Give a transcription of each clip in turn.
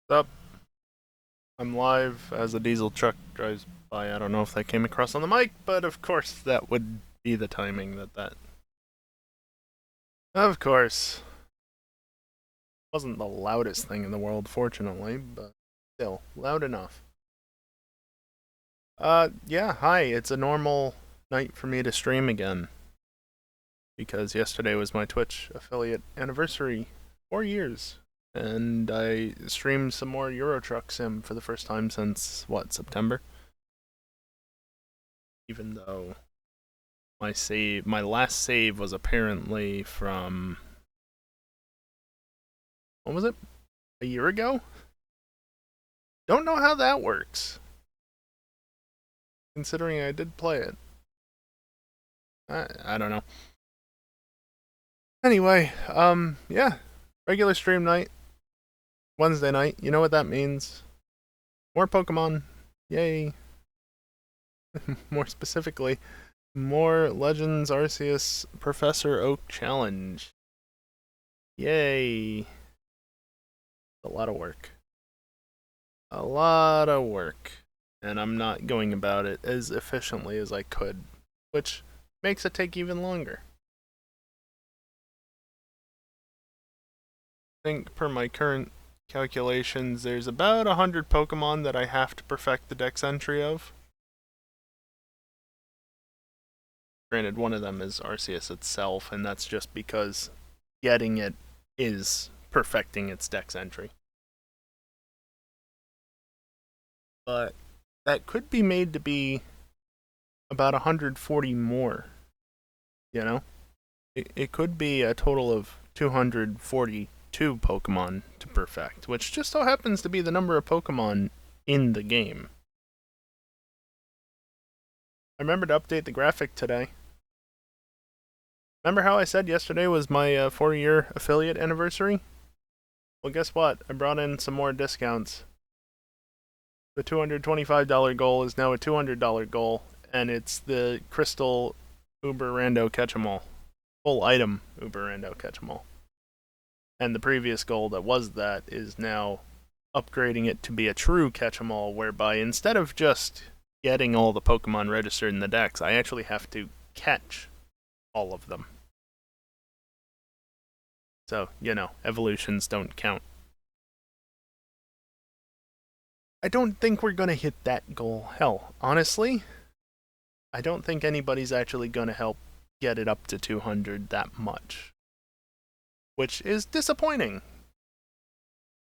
Up. I'm live as a diesel truck drives by. I don't know if that came across on the mic, but of course that would be the timing that. Of course. Wasn't the loudest thing in the world, fortunately, but still, loud enough. Yeah, hi. It's a normal night for me to stream again. Because yesterday was my Twitch affiliate anniversary. 4 years. And I streamed some more Euro Truck Sim for the first time since, what, September? Even though my last save was apparently from, what was it? A year ago? Don't know how that works. Considering I did play it. I don't know. Anyway, yeah. Regular stream night. Wednesday night. You know what that means. More Pokemon. Yay. More specifically, more Legends Arceus Professor Oak Challenge. Yay. A lot of work. A lot of work. And I'm not going about it as efficiently as I could, which makes it take even longer. I think per my current calculations, there's about 100 Pokemon that I have to perfect the dex entry of. Granted, one of them is Arceus itself, and that's just because getting it is perfecting its dex entry. But that could be made to be about 140 more, you know? It could be a total of 242 Pokemon to perfect, which just so happens to be the number of Pokemon in the game. I remember to update the graphic today. Remember how I said yesterday was my 4-year affiliate anniversary? Well, guess what? I brought in some more discounts. The $225 goal is now a $200 goal, and it's the Crystal Uber Rando Catch-em-all. Full item Uber Rando Catch-em-all. And the previous goal that was that is now upgrading it to be a true catch-em-all, whereby instead of just getting all the Pokemon registered in the dex, I actually have to catch all of them. So, evolutions don't count. I don't think we're going to hit that goal. Hell, honestly, I don't think anybody's actually going to help get it up to 200 that much. Which is disappointing.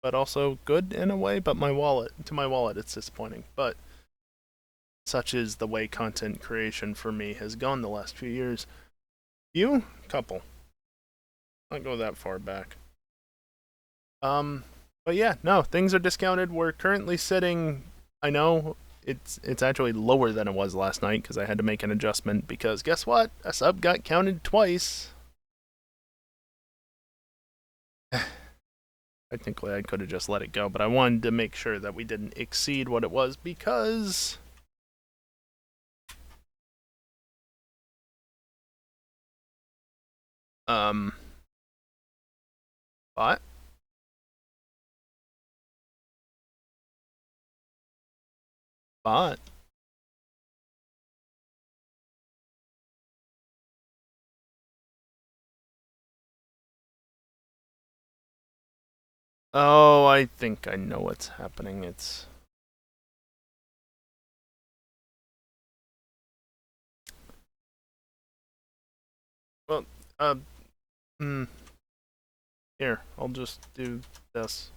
But also good in a way, but to my wallet, it's disappointing. But such is the way content creation for me has gone the last few years. You? Couple. Not go that far back. But yeah, no, things are discounted. We're currently sitting, I know it's actually lower than it was last night because I had to make an adjustment because guess what? A sub got counted twice. Technically, I could have just let it go, but I wanted to make sure that we didn't exceed what it was because what? But oh, I think I know what's happening. It's well, uh, hmm. Here, I'll just do this.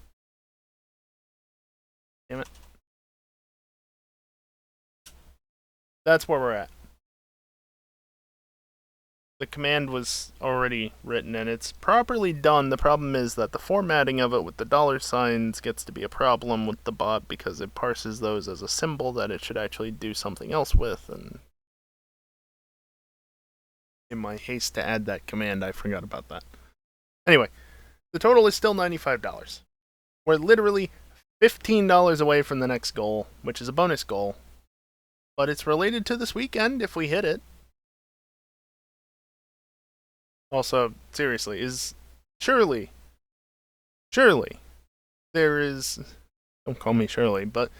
Damn it. That's where we're at. The command was already written and it's properly done. The problem is that the formatting of it with the dollar signs gets to be a problem with the bot because it parses those as a symbol that it should actually do something else with, and in my haste to add that command, I forgot about that. Anyway, the total is still $95. We're literally $15 away from the next goal, which is a bonus goal, but it's related to this weekend if we hit it. Also, seriously, surely there is Don't call me Shirley, but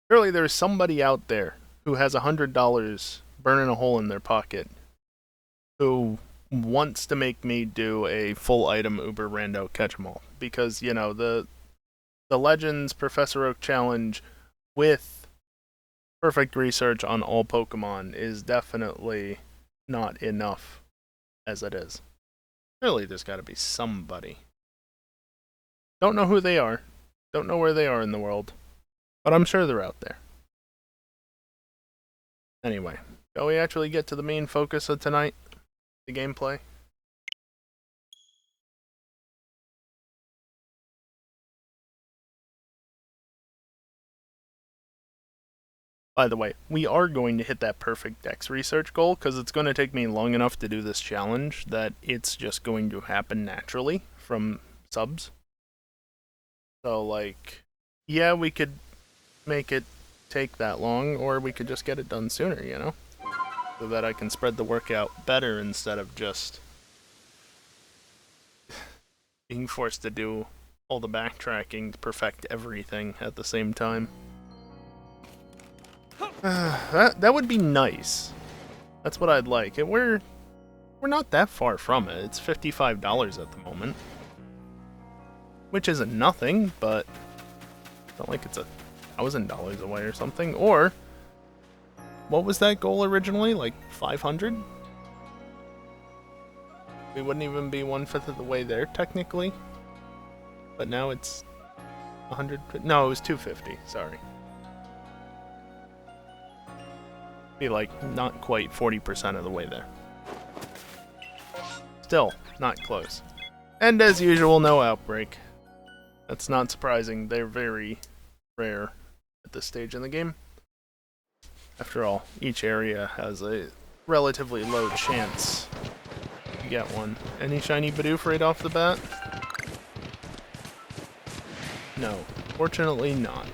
surely there's somebody out there who has $100 burning a hole in their pocket who wants to make me do a full item Uber Rando catch 'em all. Because, you know, the Legends Professor Oak challenge with perfect research on all Pokemon is definitely not enough as it is. Really, there's got to be somebody. Don't know who they are. Don't know where they are in the world. But I'm sure they're out there. Anyway, shall we actually get to the main focus of tonight? The gameplay? By the way, we are going to hit that perfect dex research goal because it's going to take me long enough to do this challenge that it's just going to happen naturally from subs. So, like, yeah, we could make it take that long, or we could just get it done sooner, you know? So that I can spread the work out better instead of just being forced to do all the backtracking to perfect everything at the same time. That would be nice. That's what I'd like. We're not that far from it. It's $55 at the moment, which isn't nothing, but it's not like it's $1,000 away or something. Or what was that goal originally? Like 500? We wouldn't even be 1/5 of the way there technically, but now it's 100. No, it was 250. Sorry. Be like not quite 40% of the way there. Still not close. And as usual, no outbreak. That's not surprising. They're very rare at this stage in the game. After all, each area has a relatively low chance to get one. Any shiny Bidoof right off the bat? No, fortunately not.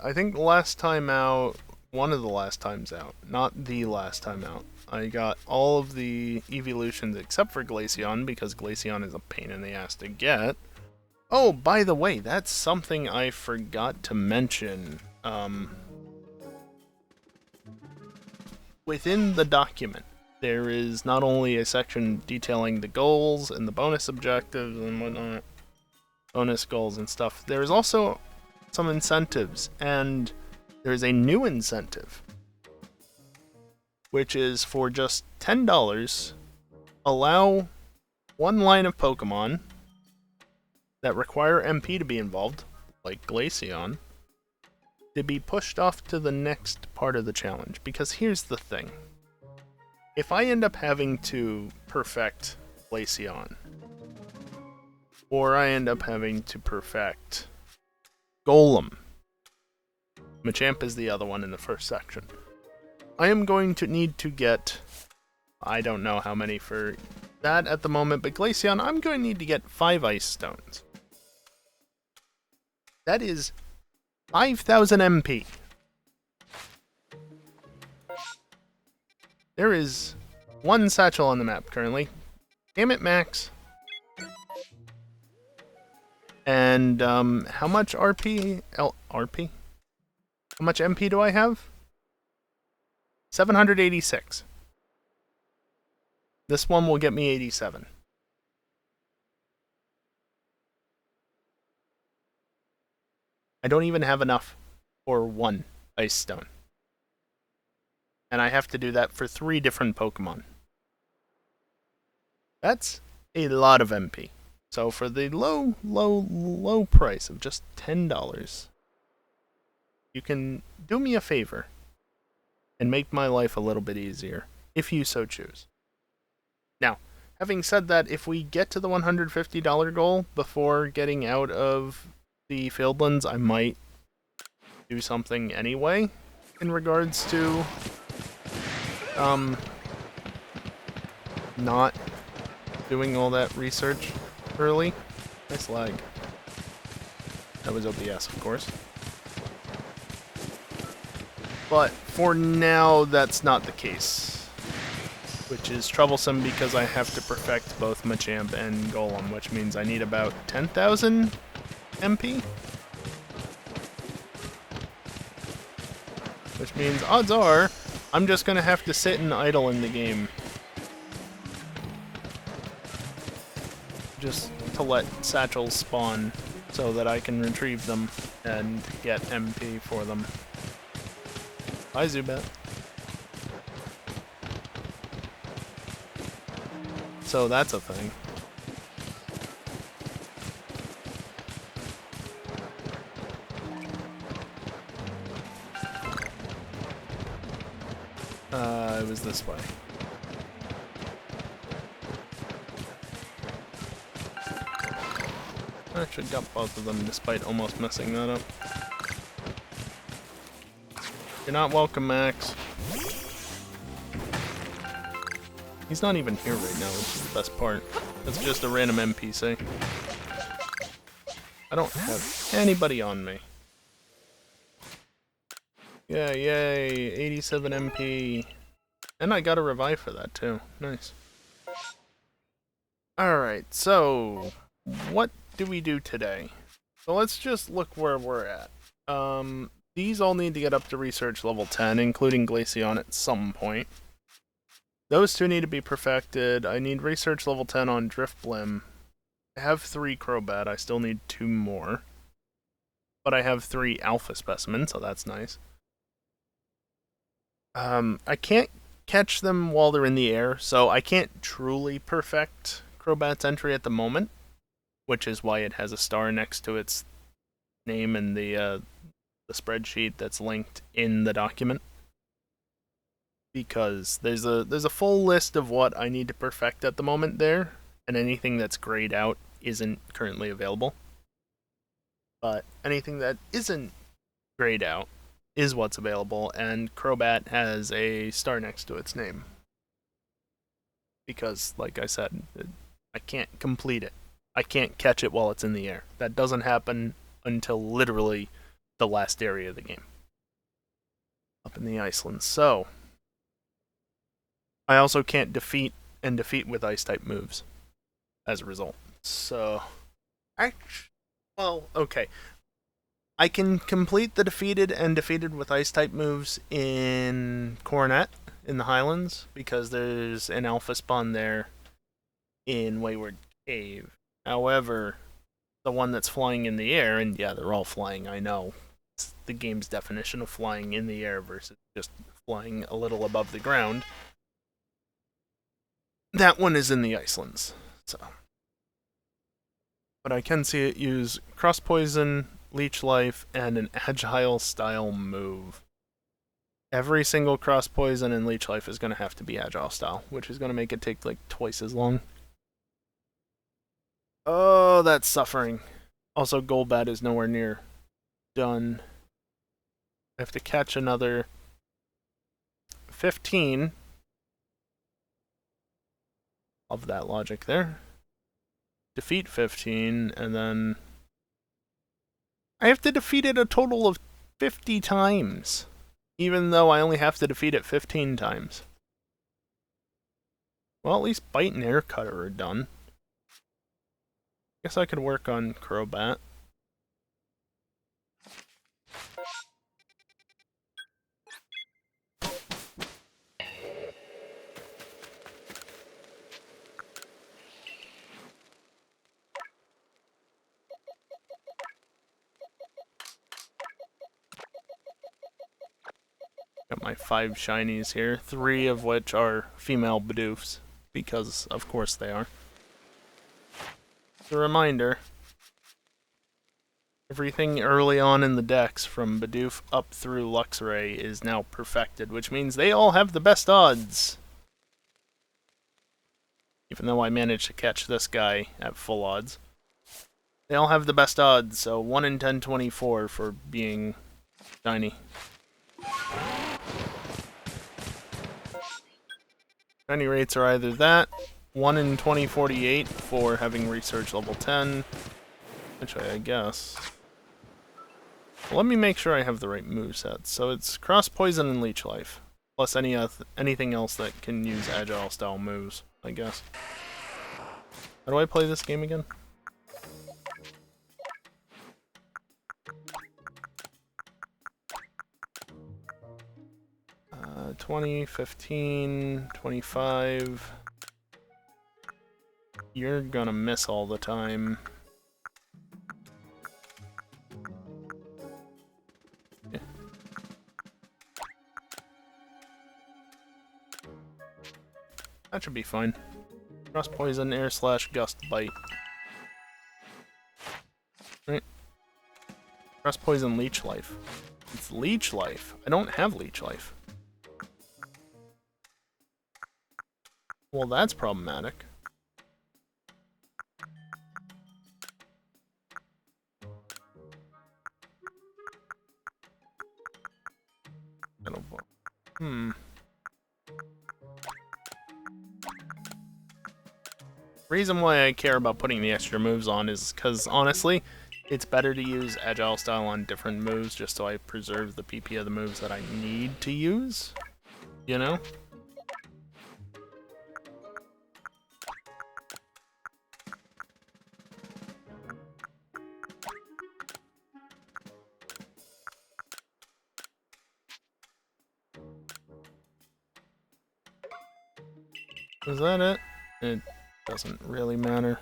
I think the last time out, one of the last times out, not the last time out, I got all of the evolutions except for Glaceon, because Glaceon is a pain in the ass to get. Oh, by the way, that's something I forgot to mention. Within the document, there is not only a section detailing the goals and the bonus objectives and whatnot, bonus goals and stuff, there is also some incentives, and there's a new incentive, which is for just $10, allow one line of Pokemon that require MP to be involved, like Glaceon, to be pushed off to the next part of the challenge. Because here's the thing. If I end up having to perfect Glaceon, or I end up having to perfect Golem, Machamp is the other one in the first section, I am going to need to get, I don't know how many for that at the moment, but Glaceon, I'm going to need to get 5 Ice Stones. That is 5,000 MP. There is one satchel on the map currently. Damn it, Max. And, how much RP? RP? How much MP do I have? 786. This one will get me 87. I don't even have enough for 1 Ice Stone. And I have to do that for 3 different Pokemon. That's a lot of MP. So for the low price of just $10, you can do me a favor and make my life a little bit easier, if you so choose. Now, having said that, if we get to the $150 goal before getting out of the Fieldlands, I might do something anyway in regards to not doing all that research early. Nice lag. That was OBS, of course. But for now, that's not the case. which is troublesome because I have to perfect both Machamp and Golem, which means I need about 10,000 MP? Which means, odds are, I'm just gonna have to sit and idle in the game. Just to let satchels spawn so that I can retrieve them and get MP for them. Bye, Zubat. So that's a thing. It was this way. I actually got both of them despite almost messing that up. You're not welcome, Max. He's not even here right now, which is the best part. That's just a random NPC. I don't have anybody on me. Yeah, yay, 87 MP. And I got a revive for that too. Nice. Alright, so what do we do today? So let's just look where we're at. These all need to get up to research level 10, including Glaceon at some point. Those two need to be perfected. I need research level 10 on Driftblim. I have 3 Crobat, I still need 2 more. But I have 3 Alpha Specimens, so that's nice. I can't catch them while they're in the air, so I can't truly perfect Crobat's entry at the moment, which is why it has a star next to its name in the spreadsheet that's linked in the document. Because there's a full list of what I need to perfect at the moment there, and anything that's grayed out isn't currently available. But anything that isn't grayed out is what's available, and Crobat has a star next to its name. Because, like I said, I can't complete it. I can't catch it while it's in the air. That doesn't happen until literally the last area of the game. Up in the Iceland. So, I also can't defeat with Ice-type moves as a result. So, well, okay. I can complete the defeated with Ice-type moves in Coronet, in the Highlands, because there's an Alpha spawn there in Wayward Cave. However, the one that's flying in the air, and yeah, they're all flying, I know. It's the game's definition of flying in the air versus just flying a little above the ground. That one is in the Icelands, so. But I can see it use Cross Poison, Leech Life, and an Agile style move. Every single Cross Poison and Leech Life is going to have to be Agile style, which is going to make it take like twice as long. Oh, that's suffering. Also, Golbat is nowhere near done. I have to catch another 15 of that logic there. Defeat 15, and then I have to defeat it a total of 50 times, even though I only have to defeat it 15 times. Well, at least Bite and Air Cutter are done. Guess I could work on Crobat. Got my 5 shinies here, 3 of which are female Bidoofs, because of course they are. As a reminder, everything early on in the decks from Bidoof up through Luxray is now perfected, which means they all have the best odds. Even though I managed to catch this guy at full odds. They all have the best odds, so 1 in 1024 for being shiny. Shiny rates are either that, 1 in 2048 for having research level 10, which I guess. Well, let me make sure I have the right moveset. So it's Cross Poison and Leech Life. Plus anything else that can use agile style moves, I guess. How do I play this game again? 20, 15, 25. You're gonna miss all the time. Yeah. That should be fine. Cross poison, air slash, gust, bite. Right. Cross poison, leech life. It's leech life. I don't have leech life. Well, that's problematic. I don't. Reason why I care about putting the extra moves on is because, honestly, it's better to use agile style on different moves just so I preserve the PP of the moves that I need to use. You know? Is that it? It doesn't really matter.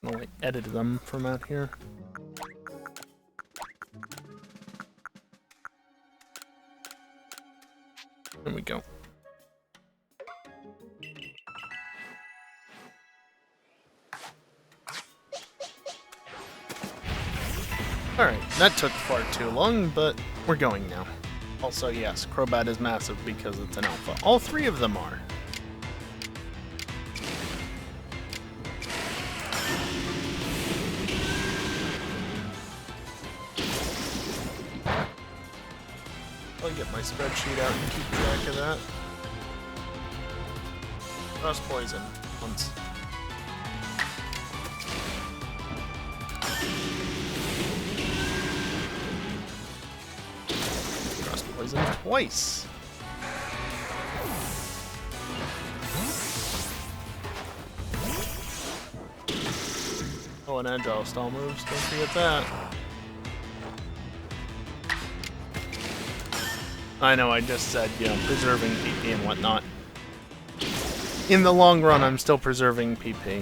I'll like edit them from out here. There we go. Alright, that took far too long, but we're going now. Also, yes, Crobat is massive because it's an alpha. All three of them are. I'll get my spreadsheet out and keep track of that. Cross poison once. Cross poison twice. Oh, and agile style moves, don't forget that. I know, I just said, you know, preserving PP and whatnot. In the long run, I'm still preserving PP.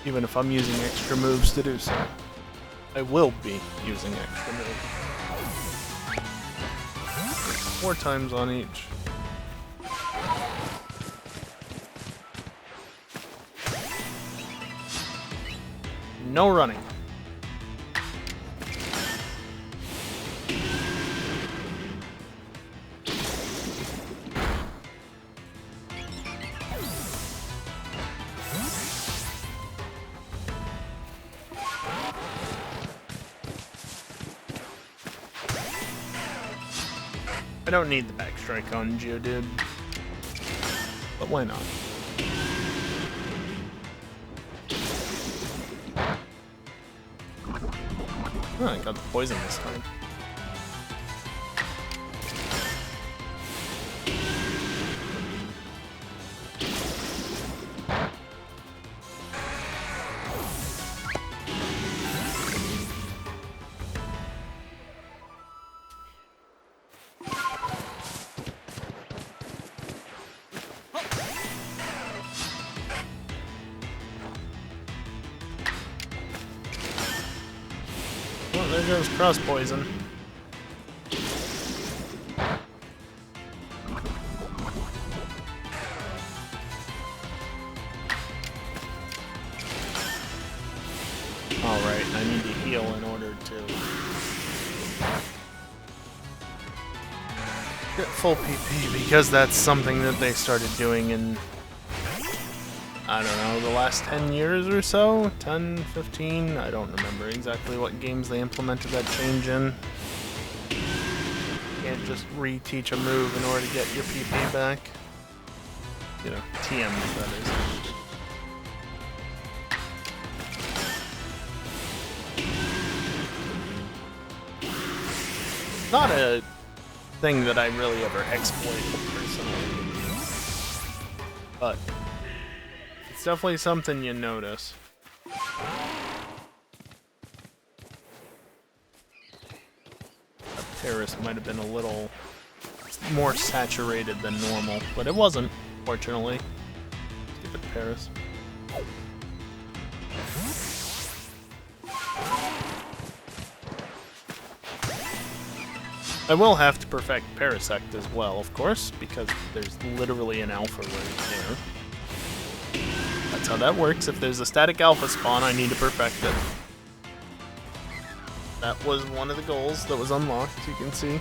Even if I'm using extra moves to do so. I will be using extra moves. 4 times on each. No running. I don't need the backstrike on Geodude, but why not? Oh, I got the poison this time. Well, there goes cross poison. Alright, I need to heal in order to get full PP, because that's something that they started doing in, I don't know, the last 10 years or so? 10, 15? I don't remember exactly what games they implemented that change in. can't just reteach a move in order to get your PP back. You know, TM, that is. Not a thing that I really ever exploit personally, but it's definitely something you notice. That Paris might have been a little more saturated than normal, but it wasn't, fortunately. Stupid Paris. I will have to perfect Parasect as well, of course, because there's literally an alpha right there. That's how that works. If there's a static alpha spawn, I need to perfect it. That was one of the goals that was unlocked, you can see.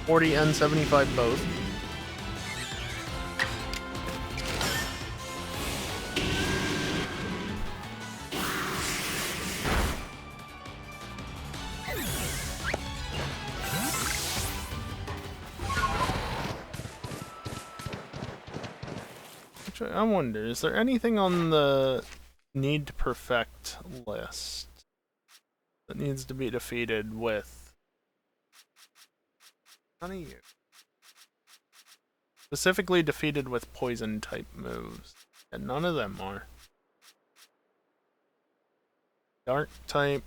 40 and 75 both. I wonder, is there anything on the need to perfect list that needs to be defeated with? None of you. Specifically defeated with poison type moves. And none of them are. Dark type.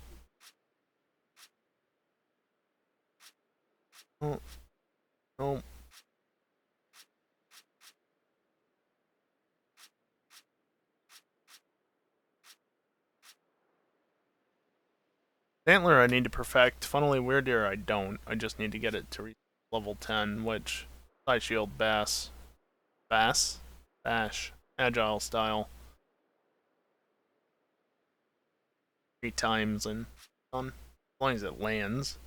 Oh. Oh. Antler I need to perfect. Funnily Weirdeer I don't. I just need to get it to reach level 10, which Side Shield Bass. Bass? Bash. Agile style. 3 times and done. As long as it lands.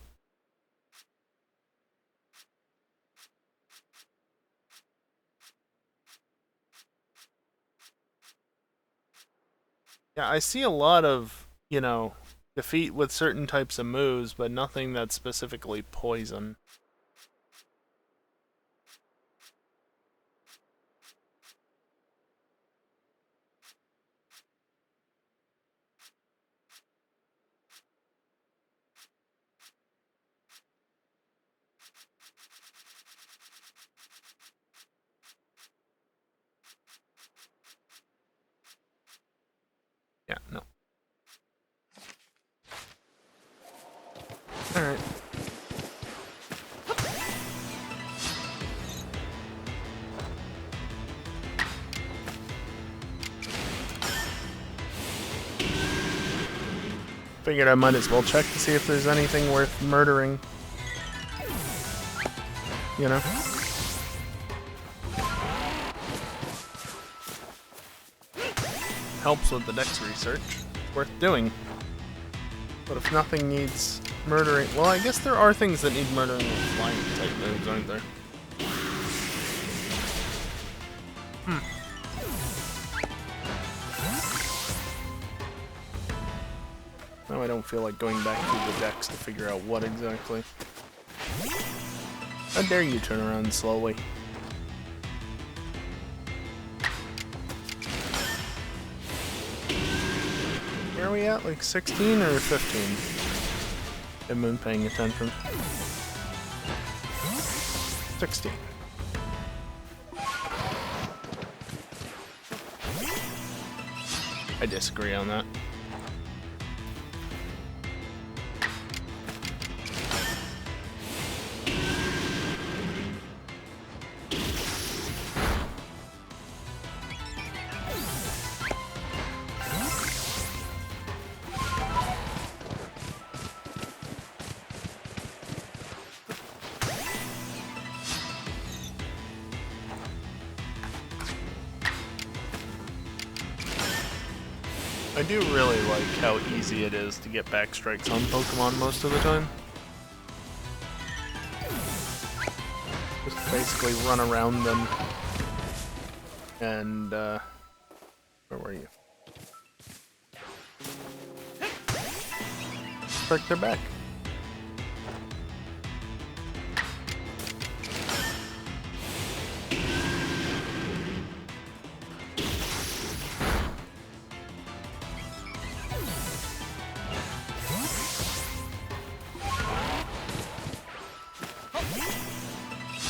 Yeah, I see a lot of, you know, defeat with certain types of moves, but nothing that's specifically poison. Yeah, no. Alright. Figured I might as well check to see if there's anything worth murdering. You know? Helps with the dex research. Worth doing. But if nothing needs murdering... Well, I guess there are things that need murdering with flying type moves, aren't there? Now I don't feel like going back through the decks to figure out what exactly. How dare you turn around slowly? Where are we at? Like 16 or 15? Good moon paying attention. 16. I disagree on that. I do really like how easy it is to get back strikes on Pokemon most of the time. Just basically run around them. And, where were you? Frick, they're back.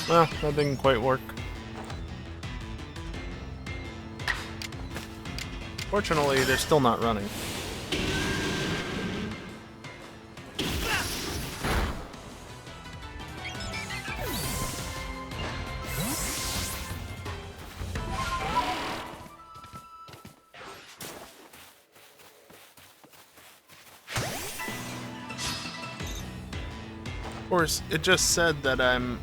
Well, that didn't quite work. Fortunately, they're still not running. Of course, it just said that I'm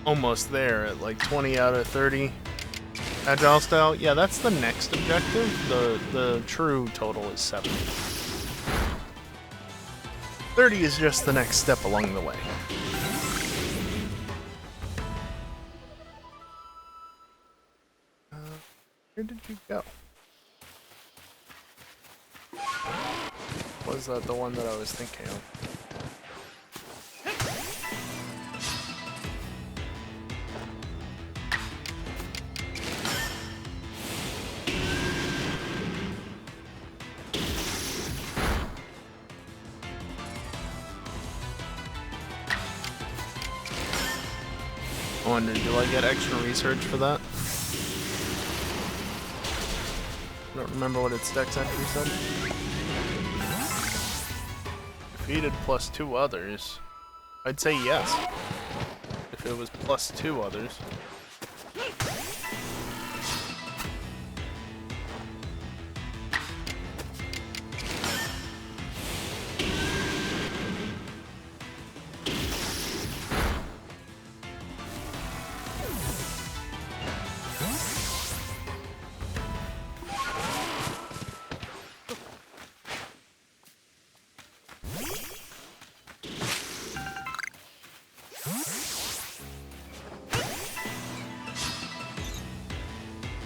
almost there at like 20 out of 30 agile style. Yeah, that's the next objective. The true total is 70. 30 is just the next step along the way. Where did you go? Was that the one that I was thinking of? I wonder, do I get extra research for that? I don't remember what its dex entry said. Defeated plus 2 others. I'd say yes. If it was plus 2 others.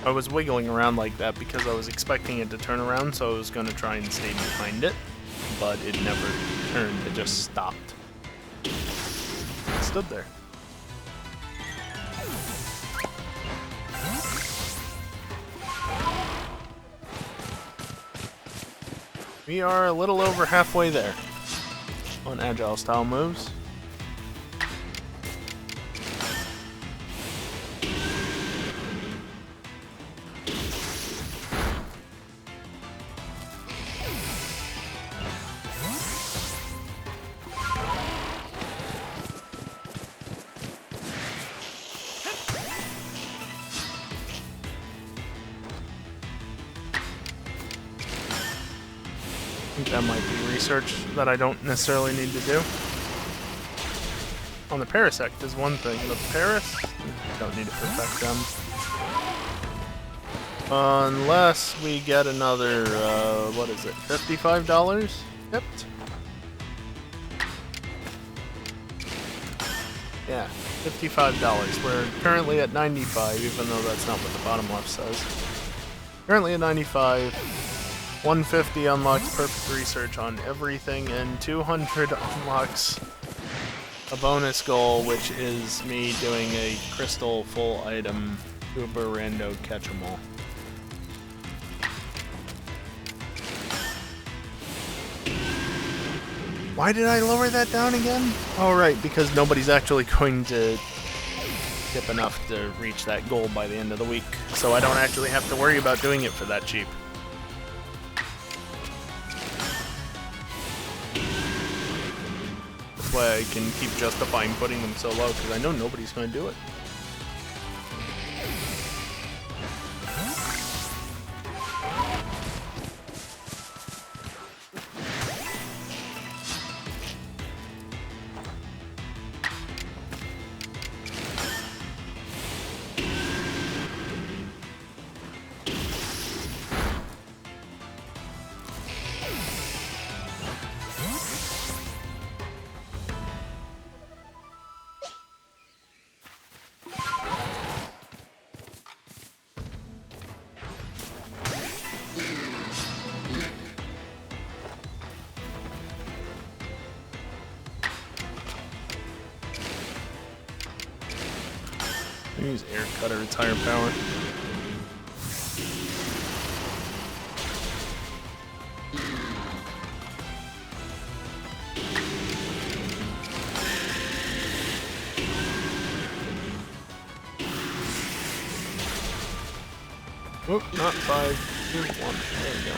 I was wiggling around like that because I was expecting it to turn around, so I was going to try and stay behind it, but it never turned, it just stopped. It stood there. We are a little over halfway there on agile style moves. I think that might be research that I don't necessarily need to do. On the Parasect is one thing. The Paras, don't need to perfect them. Unless we get another, what is it, $55? Yep. Yeah, $55. We're currently at 95, even though that's not what the bottom left says. Currently at 95. 150 unlocks perfect research on everything, and 200 unlocks a bonus goal, which is me doing a crystal full item uber rando catch-em-all. Why did I lower that down again? Oh right, because nobody's actually going to tip enough to reach that goal by the end of the week, so I don't actually have to worry about doing it for that cheap. That's why I can keep justifying putting them so low, because I know nobody's going to do it. Use air cutter, its higher power. Oop, not 5, 2, 1. There we go.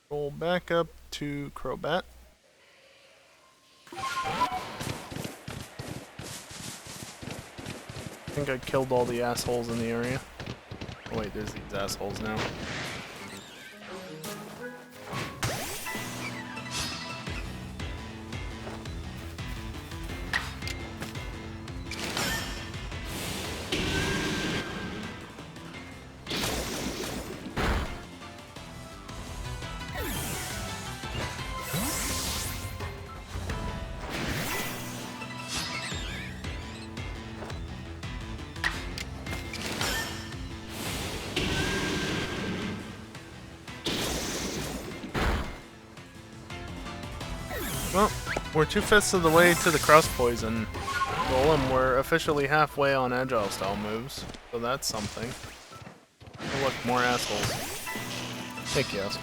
Roll back up to Crobat. I think I killed all the assholes in the area. Oh wait, there's these assholes now. Well, we're 2/5 of the way to the cross poison golem. We're officially halfway on agile style moves, so that's something. Oh look, more assholes. Heck yes.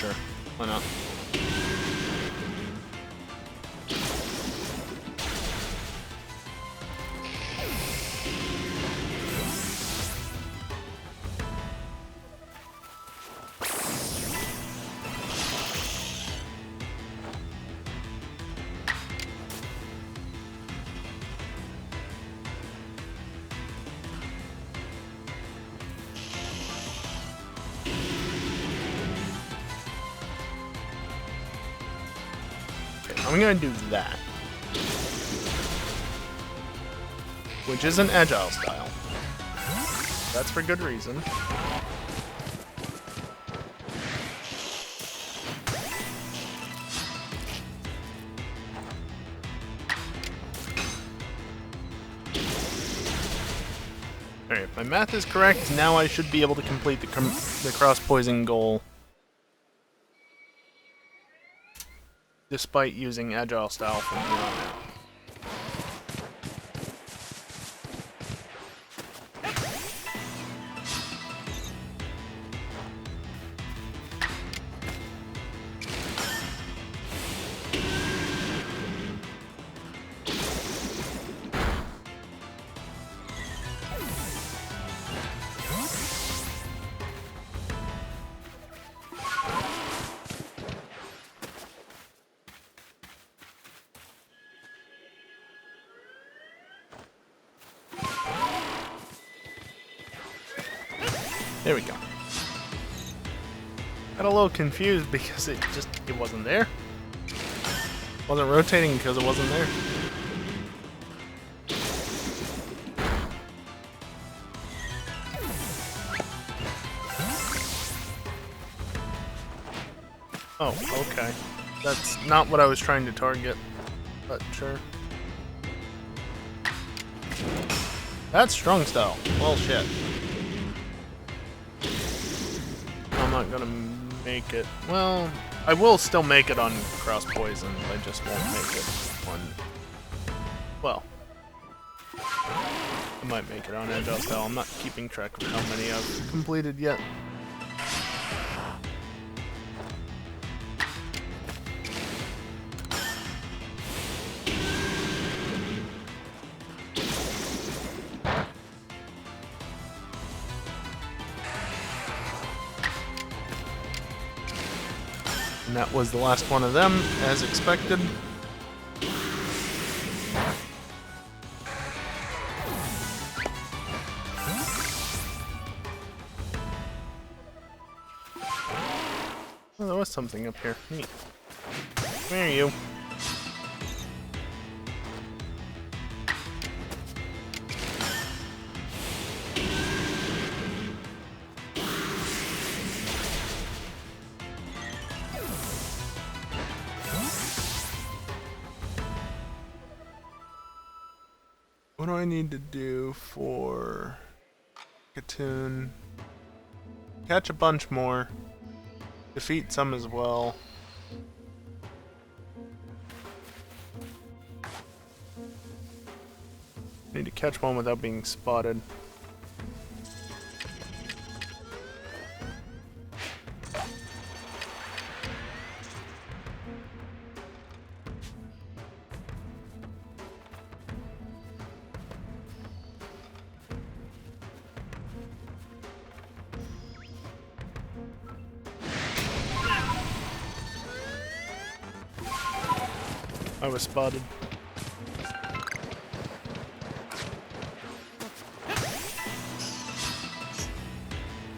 Sure, why not? I'm gonna do that, which is an agile style. That's for good reason. Alright, if my math is correct, now I should be able to complete the cross poison goal. Despite using agile style from here on out. There we go. Got a little confused because it wasn't there. Wasn't rotating because it wasn't there. Oh, okay. That's not what I was trying to target, but sure. That's strong style. Well, shit. I'm not gonna make it. Well, I will still make it on cross poison. I just won't make it on. Well, I might make it on agile style. I'm not keeping track of how many I've completed yet. And that was the last one of them, as expected. Oh, there was something up here. Neat. Where are you? What do I need to do for Katoon? Catch a bunch more. Defeat some as well. Need to catch one without being spotted. I was spotted.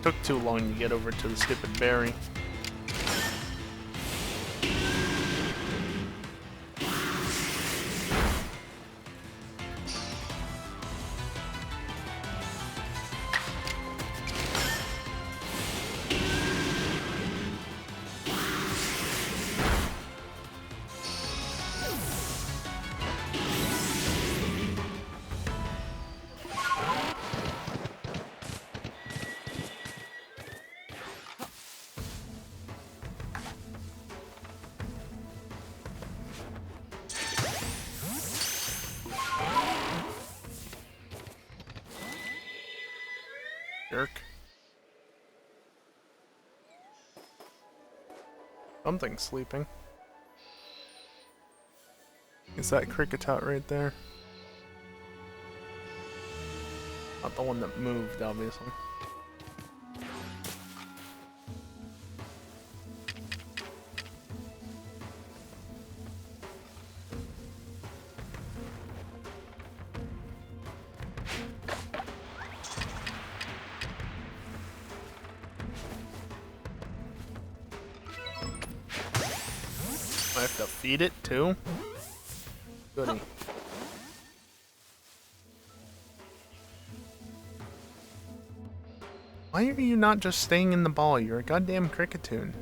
Took too long to get over to the stupid berry. Jerk. Something's sleeping. Is that Cricketot right there? Not the one that moved, obviously. I have to feed it too? Goody. Why are you not just staying in the ball? You're a goddamn Cricketoon.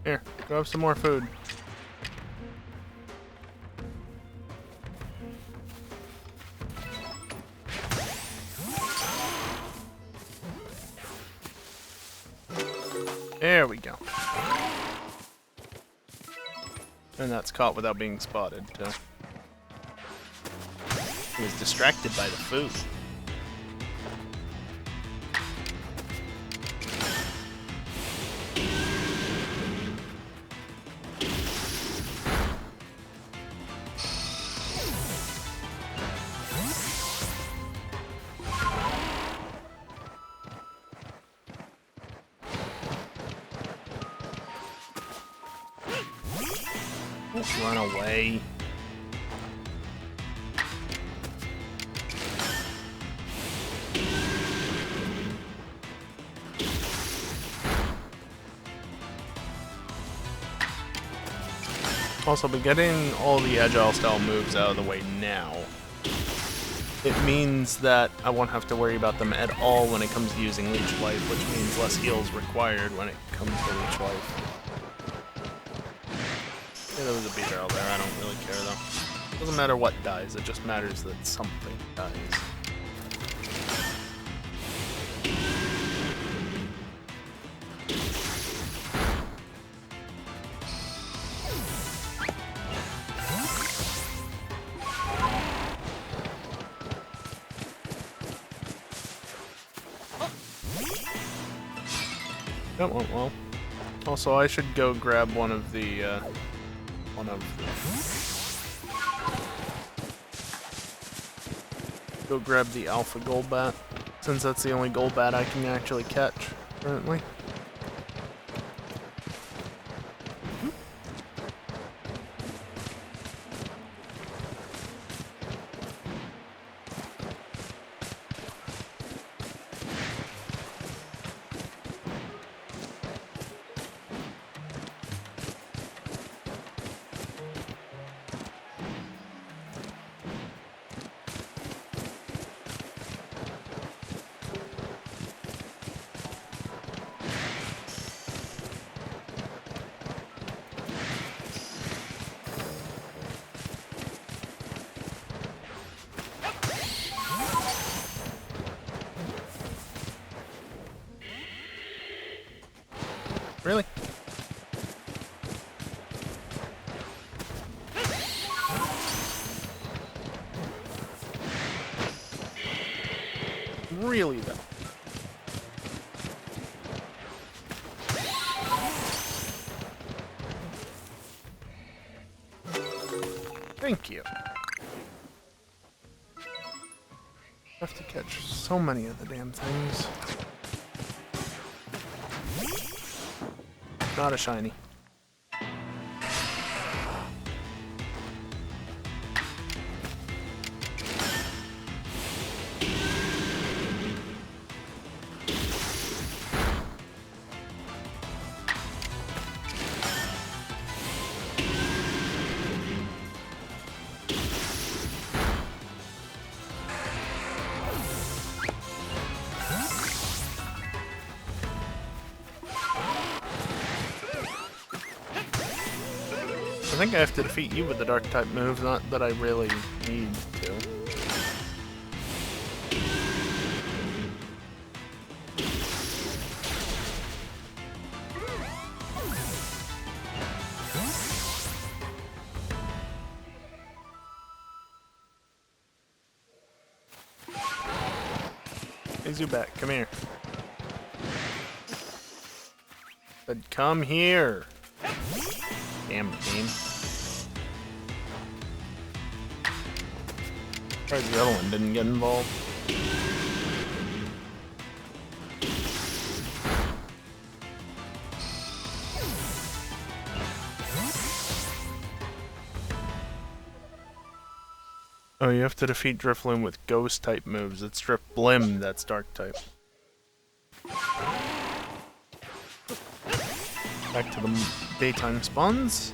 Here, go have some more food. There we go. And that's caught without being spotted, too. He was distracted by the food. Run away. Also, by getting all the agile style moves out of the way now, it means that I won't have to worry about them at all when it comes to using Leech Life, which means less heals required when it comes to Leech Life. Yeah, there was a B-barrel there, I don't really care though. Doesn't matter what dies, it just matters that something dies. That went well. Also, I should go grab one of the, Go grab the alpha Golbat, since that's the only Golbat I can actually catch, currently. Really? Really, though? Thank you. I have to catch so many of the damn things. Not a shiny. I think I have to defeat you with the dark type move, not that I really need to. Hey Zubat, come here. But come here. Damn game. Surprised the other one didn't get involved. Oh, you have to defeat Drifloon with ghost type moves. It's Drifblim that's dark type. Back to the daytime spawns.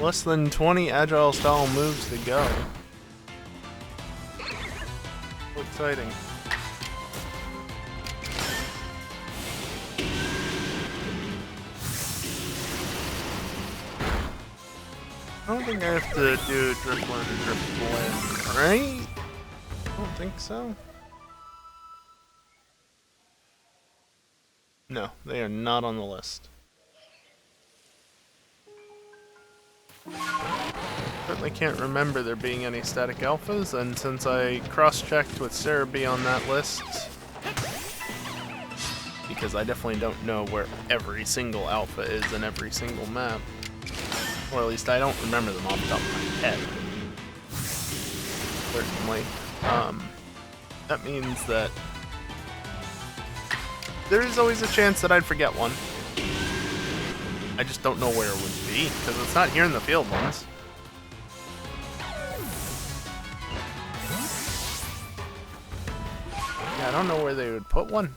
Less than 20 agile style moves to go. So exciting. I don't think I have to do Drifloon or Drifblim, right? I don't think so. No, they are not on the list. Certainly can't remember there being any static alphas, and since I cross-checked with Cerebi on that list, because I definitely don't know where every single alpha is in every single map, or at least I don't remember them off the top of my head. Certainly. That means that there is always a chance that I'd forget one. I just don't know where it would be, because it's not here in the field ones. Yeah, I don't know where they would put one.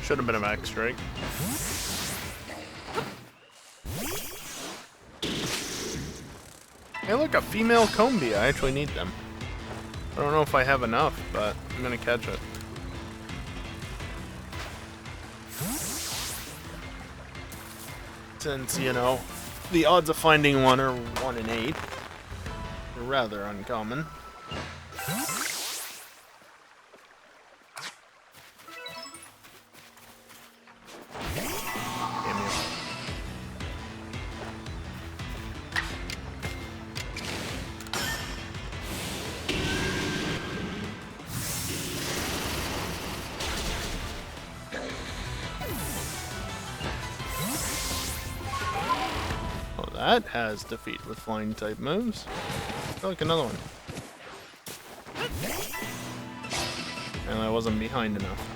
Should have been a max strike. Hey look, a female Combia. I actually need them. I don't know if I have enough, but I'm gonna catch it. Since, you know, the odds of finding one are 1 in 8. They're rather uncommon. That has defeat with flying type moves. I feel like another one. And I wasn't behind enough.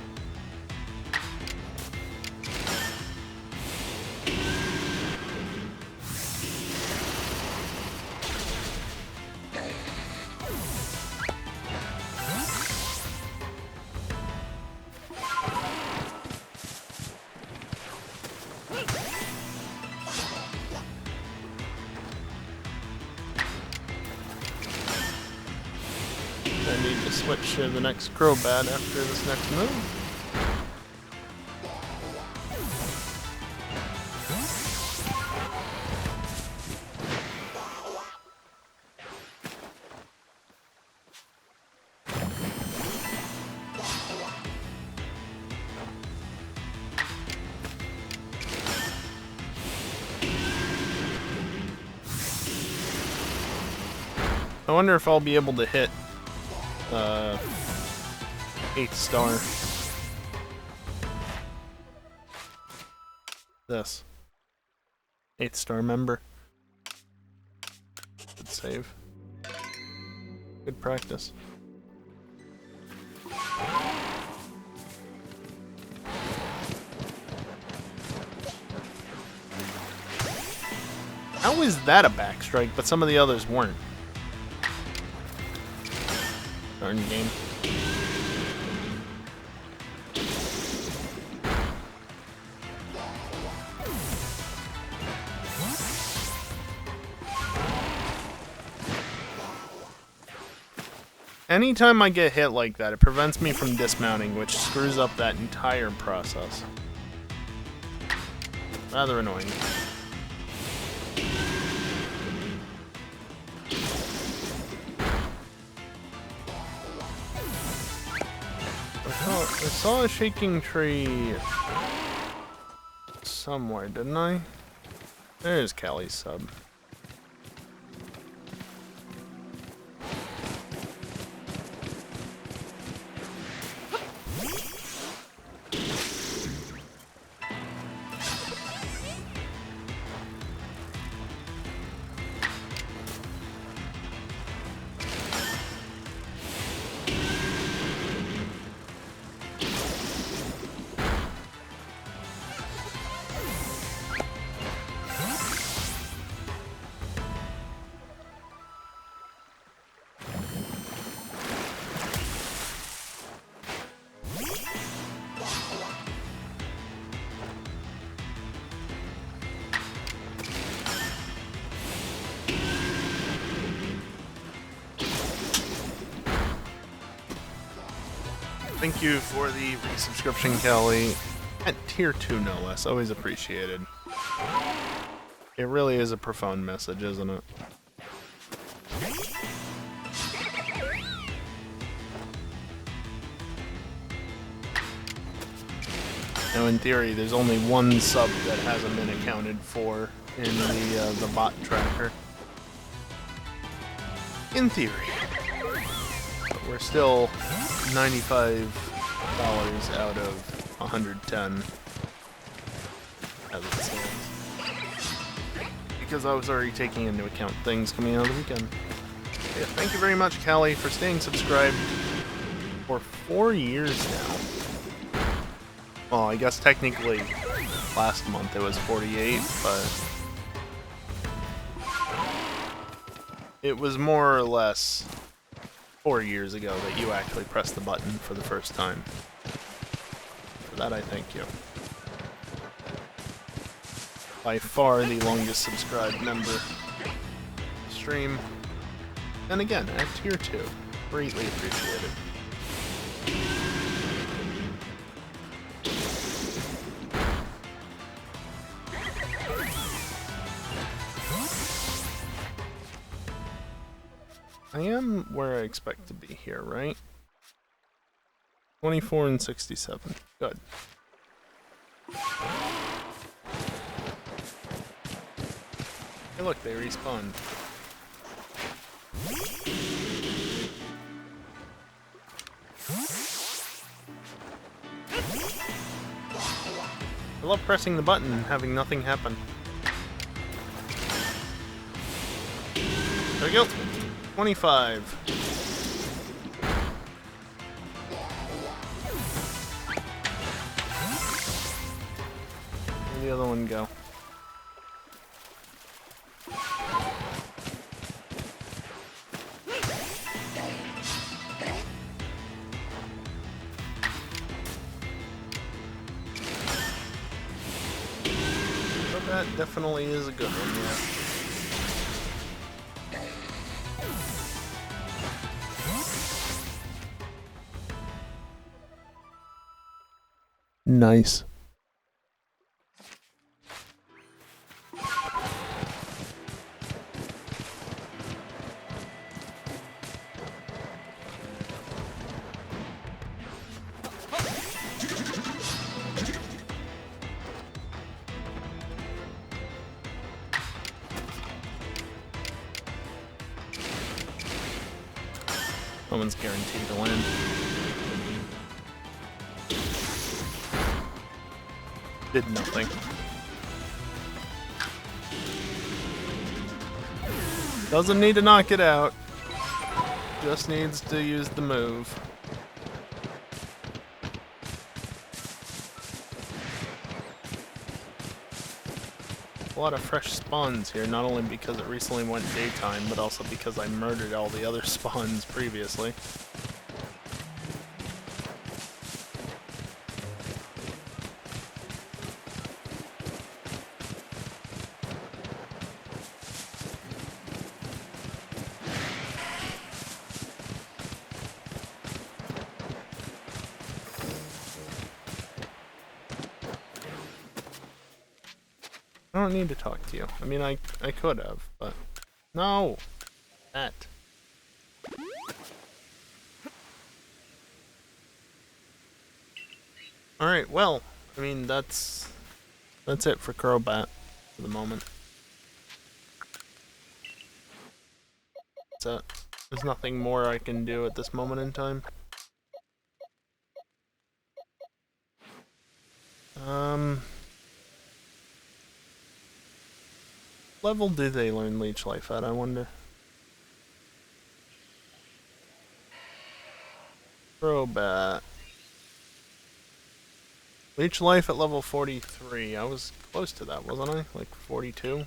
I need to switch to the next Crobat after this next move. I wonder if I'll be able to hit 8th star. This 8th star member. Good save. Good practice. How is that a backstrike, but some of the others weren't? Darn game. Anytime I get hit like that, it prevents me from dismounting, which screws up that entire process. Rather annoying. I saw a shaking tree somewhere, didn't I? There's Callie's sub. Thank you for the resubscription, Kelly. At tier 2, no less. Always appreciated. It really is a profound message, isn't it? Now, in theory, there's only one sub that hasn't been accounted for in the bot tracker. In theory. But we're still $95 out of 110 as it stands. Because I was already taking into account things coming out of the weekend. Yeah, thank you very much, Callie, for staying subscribed for 4 years now. Well, I guess technically last month it was 48, but it was more or less 4 years ago that you actually pressed the button for the first time. For that, I thank you. By far the longest subscribed member stream. And again, at tier 2. Greatly appreciated. I am where I expect to be here, right? 24 and 67. Good. Hey look, they respawned. I love pressing the button and having nothing happen. There we go. 25. Where'd the other one go? So that definitely is a good one, yeah. Nice. No one's guaranteed to win. Did nothing. Doesn't need to knock it out. Just needs to use the move. A lot of fresh spawns here, not only because it recently went daytime, but also because I murdered all the other spawns previously. I don't need to talk to you. I mean, I could have, but... No! That. Alright, well, I mean, that's it for Crobat for the moment. That's it. There's nothing more I can do at this moment in time. Level do they learn Leech Life at, I wonder? Crobat. Leech Life at level 43. I was close to that, wasn't I? Like 42?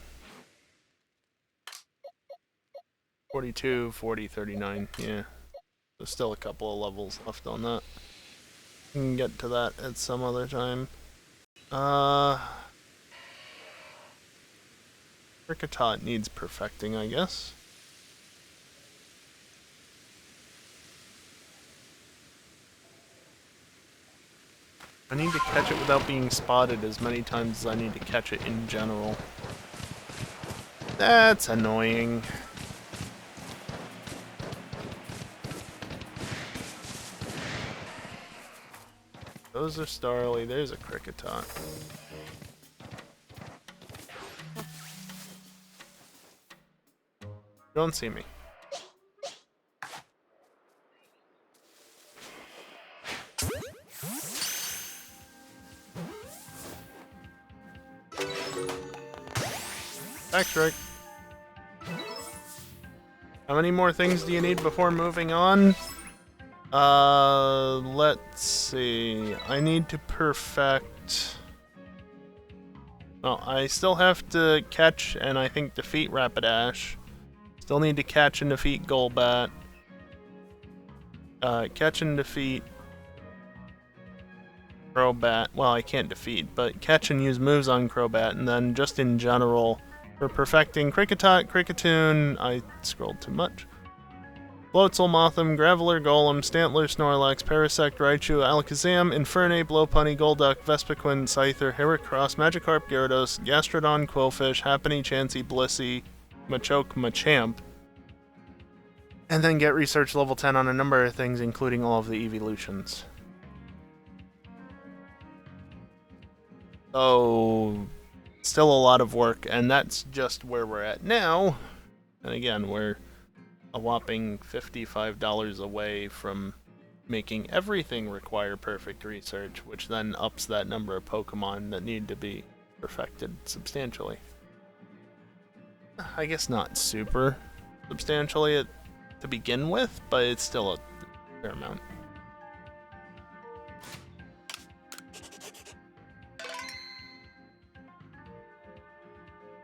42, 40, 39, yeah. There's still a couple of levels left on that. We can get to that at some other time. Kricketot needs perfecting, I guess. I need to catch it without being spotted as many times as I need to catch it in general. That's annoying. Those are Starly, there's a Kricketot. Don't see me. Back strike. How many more things do you need before moving on? Let's see. I need to perfect... Well, I still have to catch and I think defeat Rapidash. Still need to catch and defeat Golbat. Catch and defeat Crobat. Well, I can't defeat, but catch and use moves on Crobat, and then just in general, for perfecting Kricketot, Kricketune, I scrolled too much. Floatzel, Mothim, Graveler, Golem, Stantler, Snorlax, Parasect, Raichu, Alakazam, Infernape, Lopunny, Golduck, Vespiquen, Scyther, Heracross, Magikarp, Gyarados, Gastrodon, Quillfish, Happiny, Chansey, Blissey, Machoke, Machamp, and then get research level 10 on a number of things, including all of the evolutions. So, still a lot of work, and that's just where we're at now. And again, we're a whopping $55 away from making everything require perfect research, which then ups that number of Pokemon that need to be perfected substantially. I guess not super substantially to begin with, but it's still a fair amount.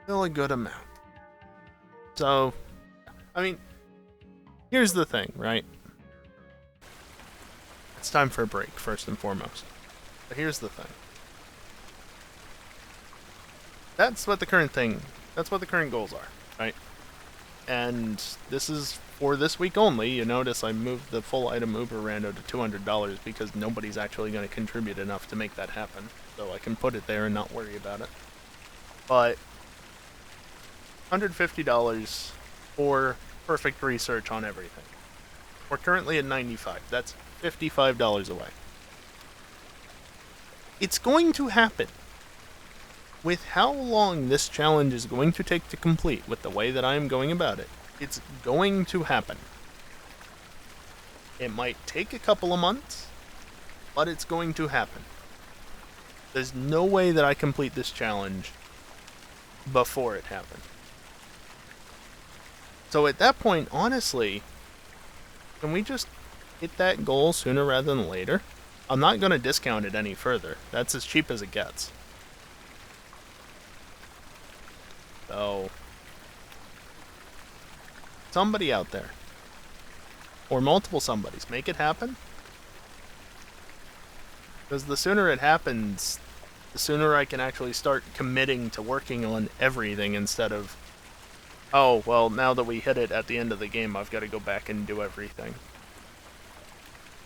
Still a good amount. So, I mean, here's the thing, right? It's time for a break, first and foremost. But here's the thing. That's what the current goals are, right? And this is for this week only. You notice I moved the full item Uber rando to $200 because nobody's actually going to contribute enough to make that happen. So I can put it there and not worry about it. But $150 for perfect research on everything. We're currently at $95. That's $55 away. It's going to happen. With how long this challenge is going to take to complete, with the way that I am going about it, it's going to happen. It might take a couple of months, but it's going to happen. There's no way that I complete this challenge before it happens. So at that point, honestly, can we just hit that goal sooner rather than later? I'm not going to discount it any further. That's as cheap as it gets. So, somebody out there, or multiple somebodies, make it happen. Because the sooner it happens, the sooner I can actually start committing to working on everything instead of, oh, well, now that we hit it at the end of the game, I've got to go back and do everything.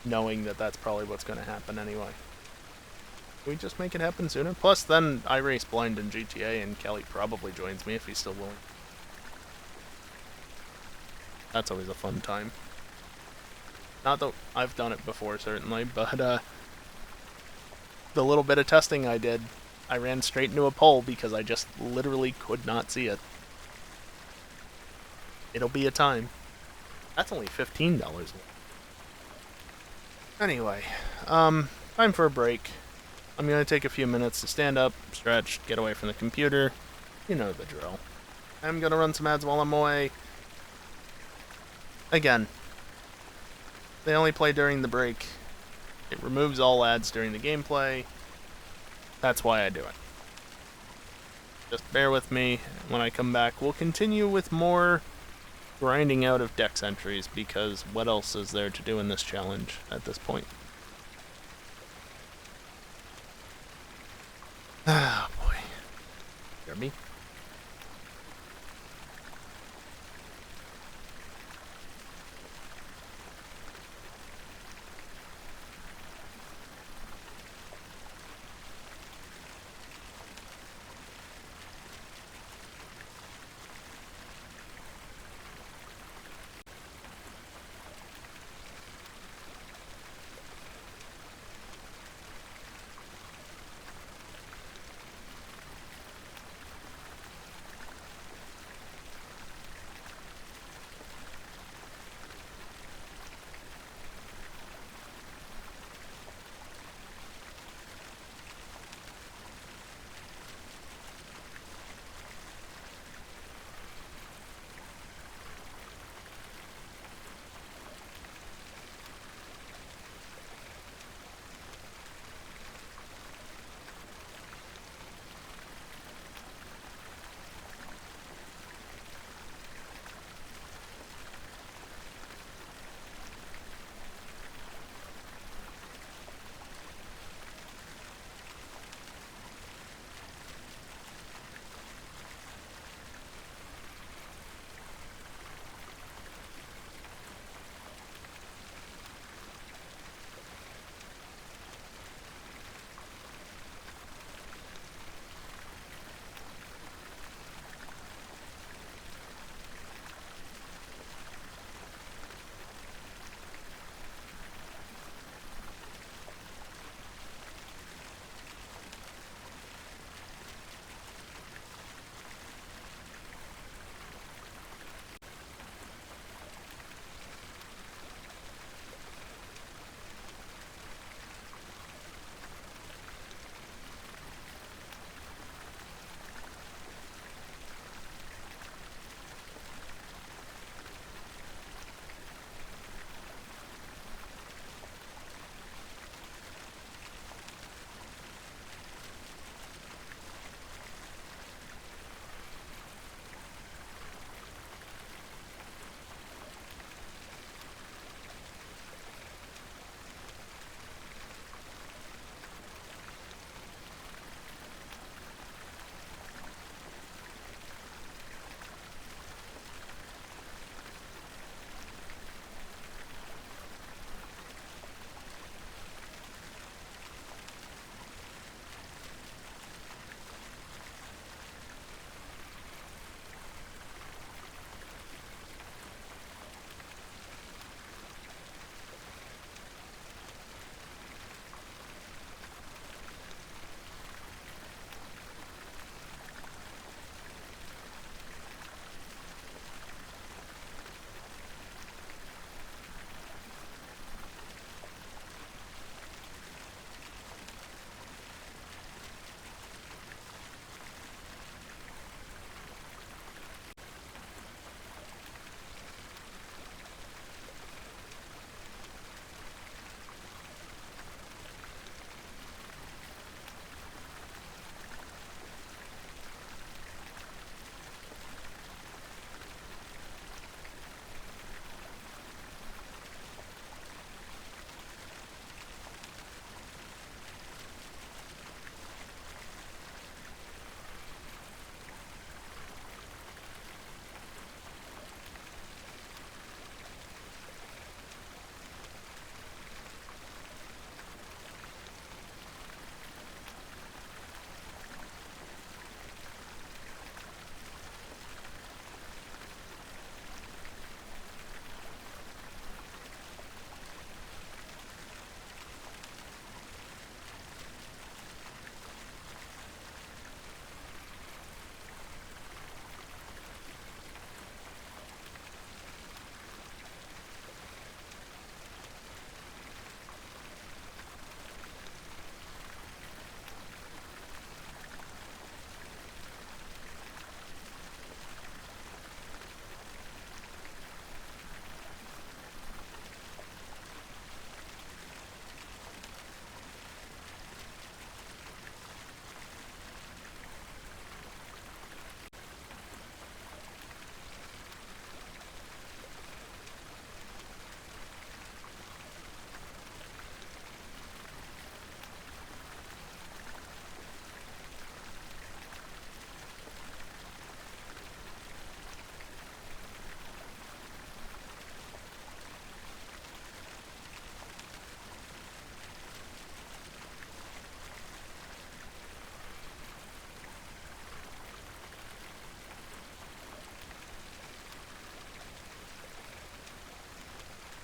Knowing that that's probably what's going to happen anyway. Can we just make it happen sooner? Plus, then I race blind in GTA, and Kelly probably joins me if he's still willing. That's always a fun time. Not that I've done it before, certainly, but the little bit of testing I did, I ran straight into a pole because I just literally could not see it. It'll be a time. That's only $15. Anyway, time for a break. I'm going to take a few minutes to stand up, stretch, get away from the computer. You know the drill. I'm going to run some ads while I'm away. Again, they only play during the break. It removes all ads during the gameplay. That's why I do it. Just bear with me. When I come back, we'll continue with more grinding out of dex entries, because what else is there to do in this challenge at this point? Ah, boy. Hear me?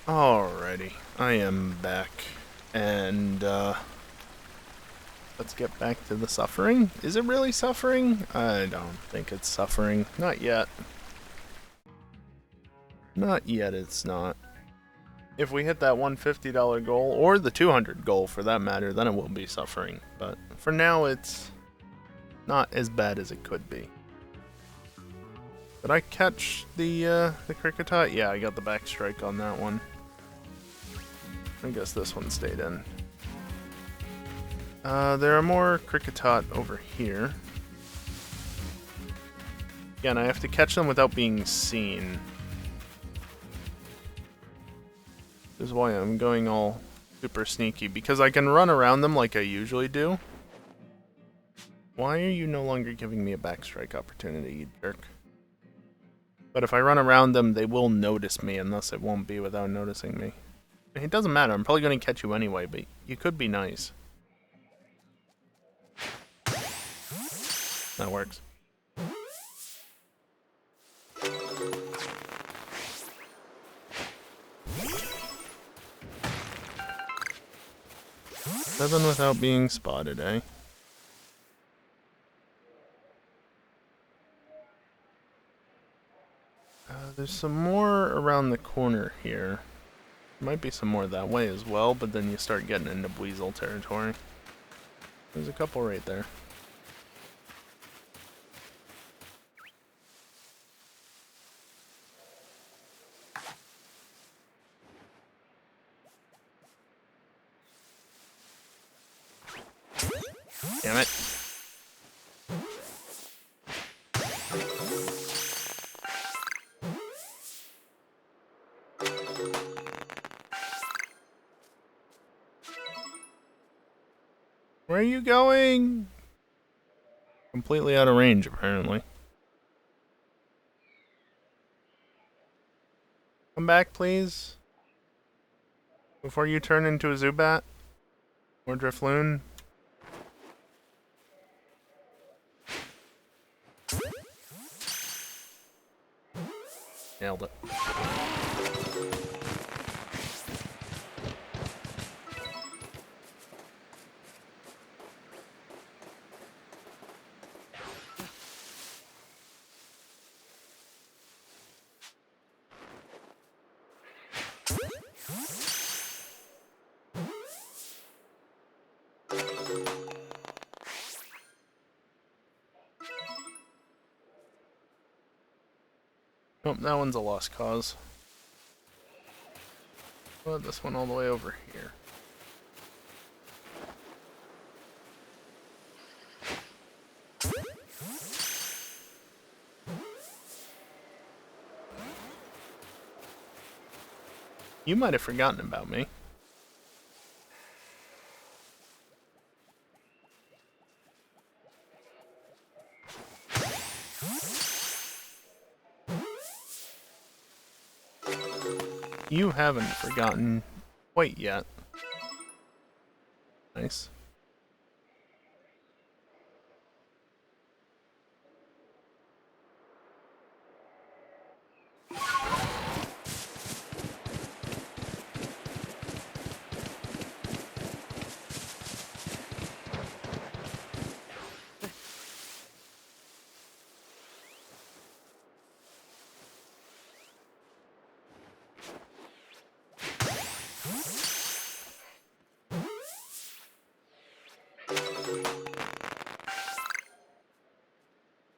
Alrighty, I am back, and let's get back to the suffering. Is it really suffering? I don't think it's suffering. Not yet. Not yet, it's not. If we hit that $150 goal, or the 200 goal for that matter, then it will be suffering. But for now, it's not as bad as it could be. Did I catch the Kricketot? Yeah, I got the back strike on that one. I guess this one stayed in. There are more Kricketot over here. Again, I have to catch them without being seen. This is why I'm going all super sneaky, because I can run around them like I usually do. Why are you no longer giving me a backstrike opportunity, you jerk? But if I run around them, they will notice me, unless it won't be without noticing me. It doesn't matter, I'm probably going to catch you anyway, but you could be nice. That works. Seven without being spotted, eh? There's some more around the corner here. Might be some more that way as well, but then you start getting into Weasel territory. There's a couple right there. Damn it. Where are you going? Completely out of range, apparently. Come back, please. Before you turn into a Zubat. Or Drifloon. Nailed it. Oh, that one's a lost cause. But this one all the way over here. You might have forgotten about me. You haven't forgotten quite yet. Nice.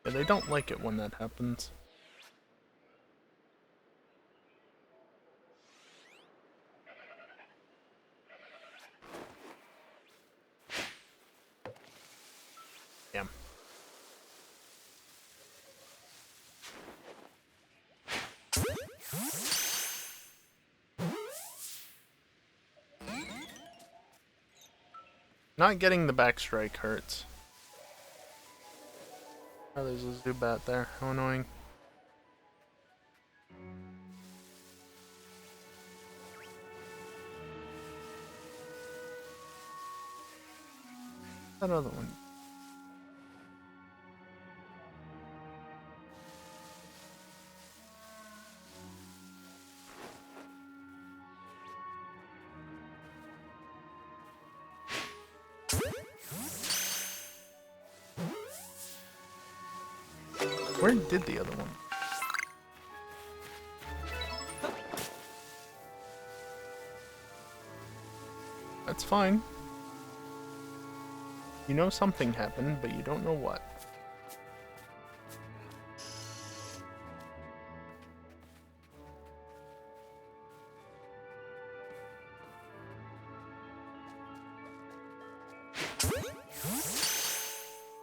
Yeah, they don't like it when that happens. Damn. Not getting the backstrike hurts. Oh, there's a Zubat there. How annoying. That other one. Where did the other one? That's fine. You know something happened, but you don't know what.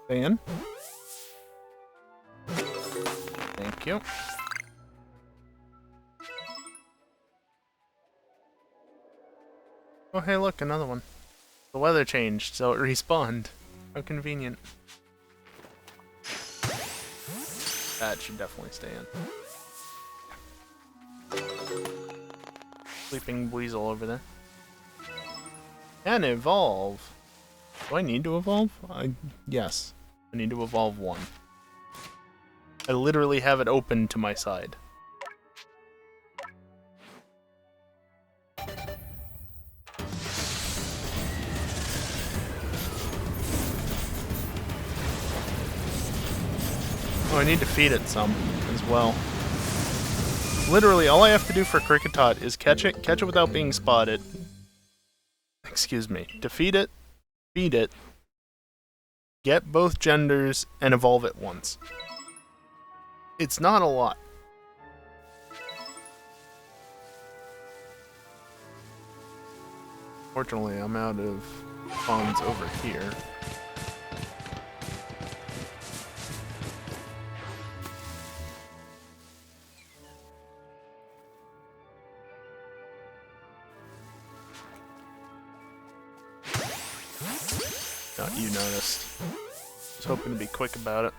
Stay in. Thank you. Oh, hey, look, another one. The weather changed, so it respawned. How convenient. That should definitely stay in. Sleeping weasel over there. Can evolve. Do I need to evolve? Yes. I need to evolve one. I literally have it open to my side. Oh, I need to feed it some as well. Literally, all I have to do for Kricketot is catch it without being spotted. Excuse me. Defeat it, feed it, get both genders, and evolve it once. It's not a lot. Fortunately, I'm out of funds over here. Thought you noticed. I was hoping to be quick about it.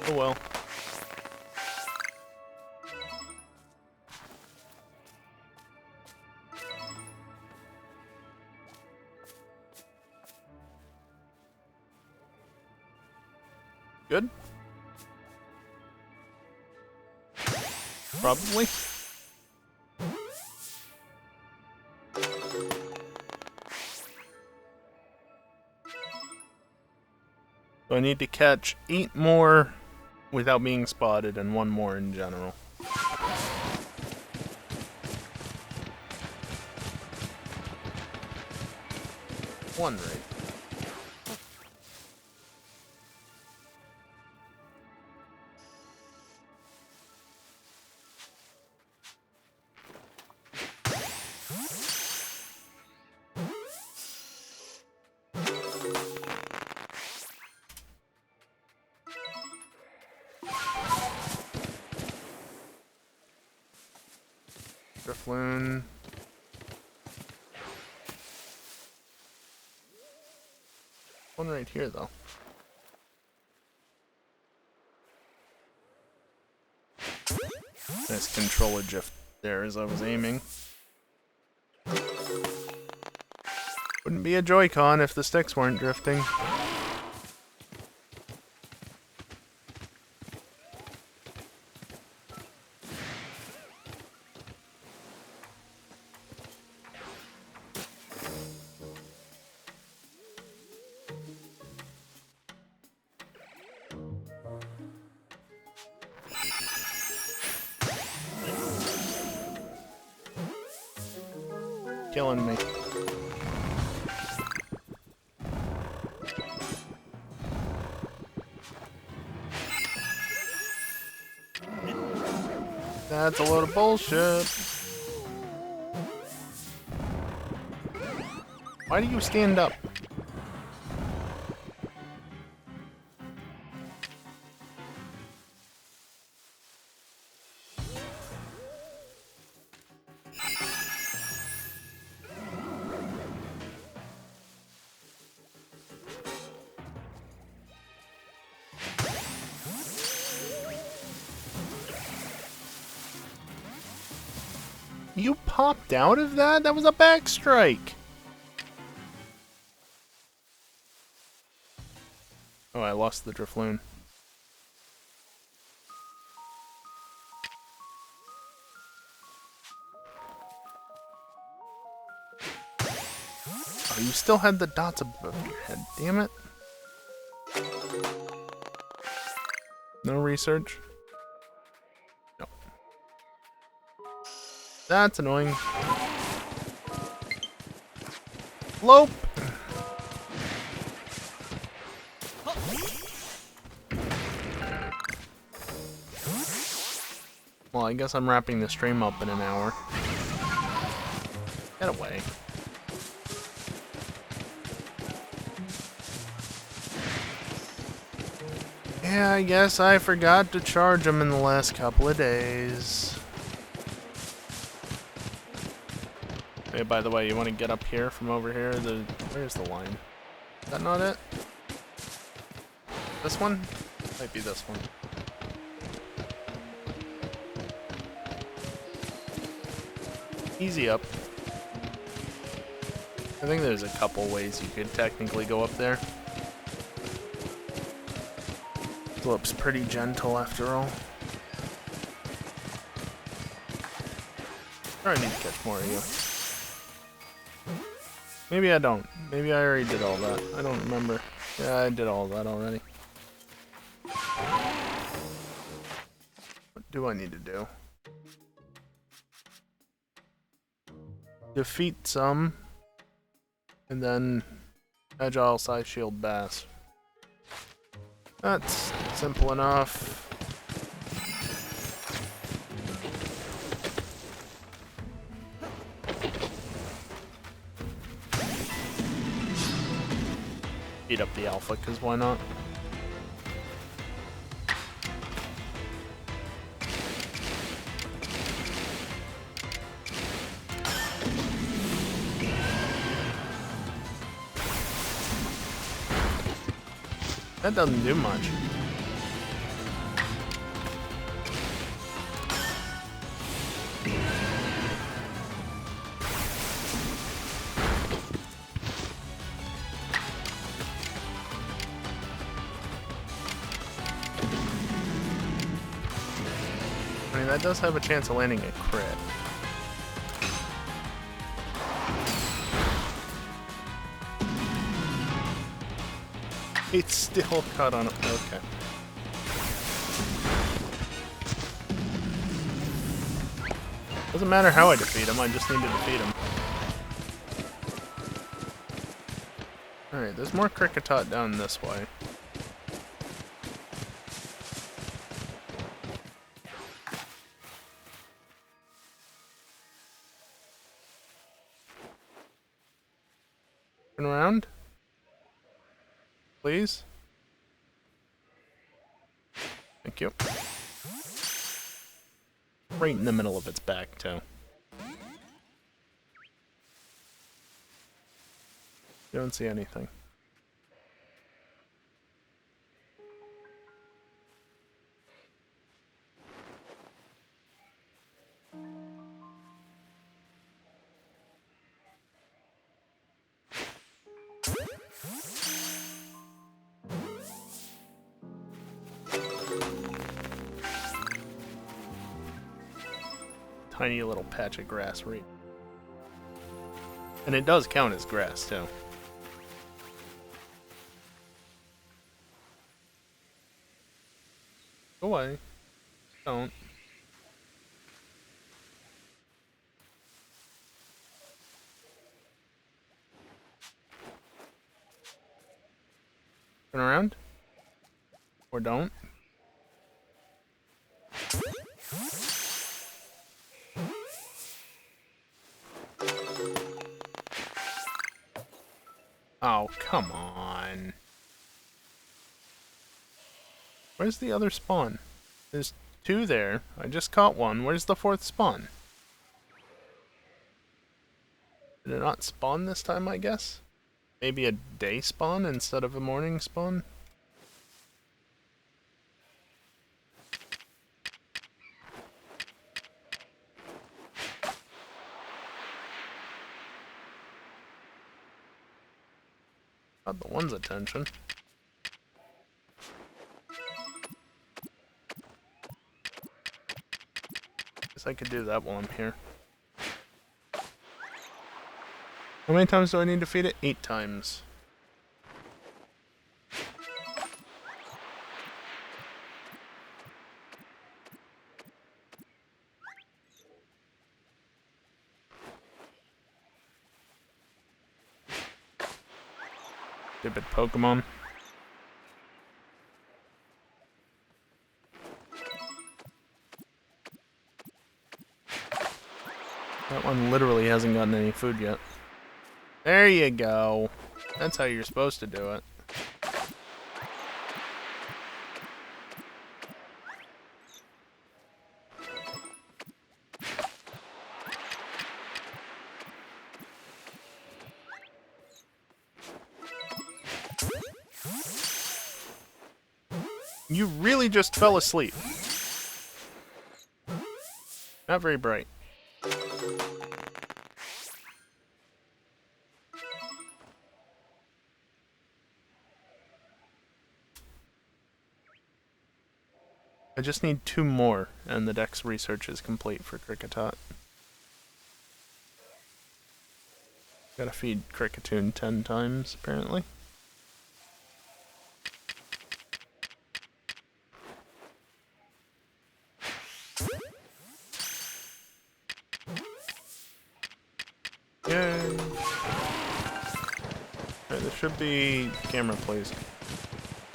Oh well. Good? Probably. So I need to catch 8 more without being spotted and 1 more in general. One right. Drifloon. One right here, though. Nice controller drift there as I was aiming. Wouldn't be a Joy-Con if the sticks weren't drifting. Killing me. That's a load of bullshit. Why do you stand up? You popped out of that? That was a back strike. Oh, I lost the Drifloon. Oh, you still had the dots above your head. Damn it. No reason. research? No. That's annoying. Lope! Well, I guess I'm wrapping the stream up in an hour. Get away. Yeah, I guess I forgot to charge them in the last couple of days. Hey, by the way, you want to get up here from over here? Where's the line? Is that not it? This one? Might be this one. Easy up. I think there's a couple ways you could technically go up there. Slope's pretty gentle after all. Or I need to catch more of you. Maybe I don't. Maybe I already did all that. I don't remember. Yeah, I did all that already. What do I need to do? Defeat some, and then agile size shield bass. That's simple enough. Beat up the alpha, cause why not? That doesn't do much. I mean, that does have a chance of landing a crit. It's still caught on. Okay. Doesn't matter how I defeat him, I just need to defeat him. Alright, there's more Kricketot down this way. Turn around. Please. Thank you. Right in the middle of its back, too. You don't see anything. Tiny little patch of grass right. And it does count as grass, too. Go away. Don't. Turn around. Or don't. Oh, come on. Where's the other spawn? There's two there. I just caught one. Where's the fourth spawn? Did it not spawn this time, I guess? Maybe a day spawn instead of a morning spawn? Got the one's attention. Guess I could do that while I'm here. How many times do I need to feed it? 8 times. Stupid Pokemon. That one literally hasn't gotten any food yet. There you go. That's how you're supposed to do it. You really just fell asleep. Not very bright. I just need 2 more, and the Dex research is complete for Cricketot. Gotta feed Cricketoon 10 times, apparently. Yay! Alright, there should be... Camera, please.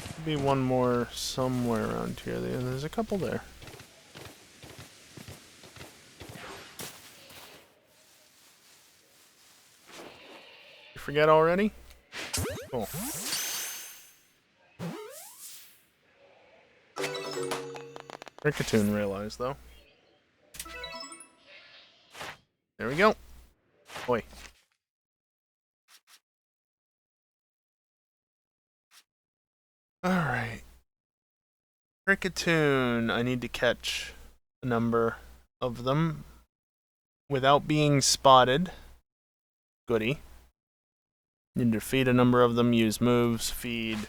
Should be one more somewhere around here. There's a couple there. You forget already? Cool. Cricketoon realized, though. There we go. Boy. Alright. Cricketoon. I need to catch a number of them without being spotted. Goody. Need to feed a number of them, use moves, feed.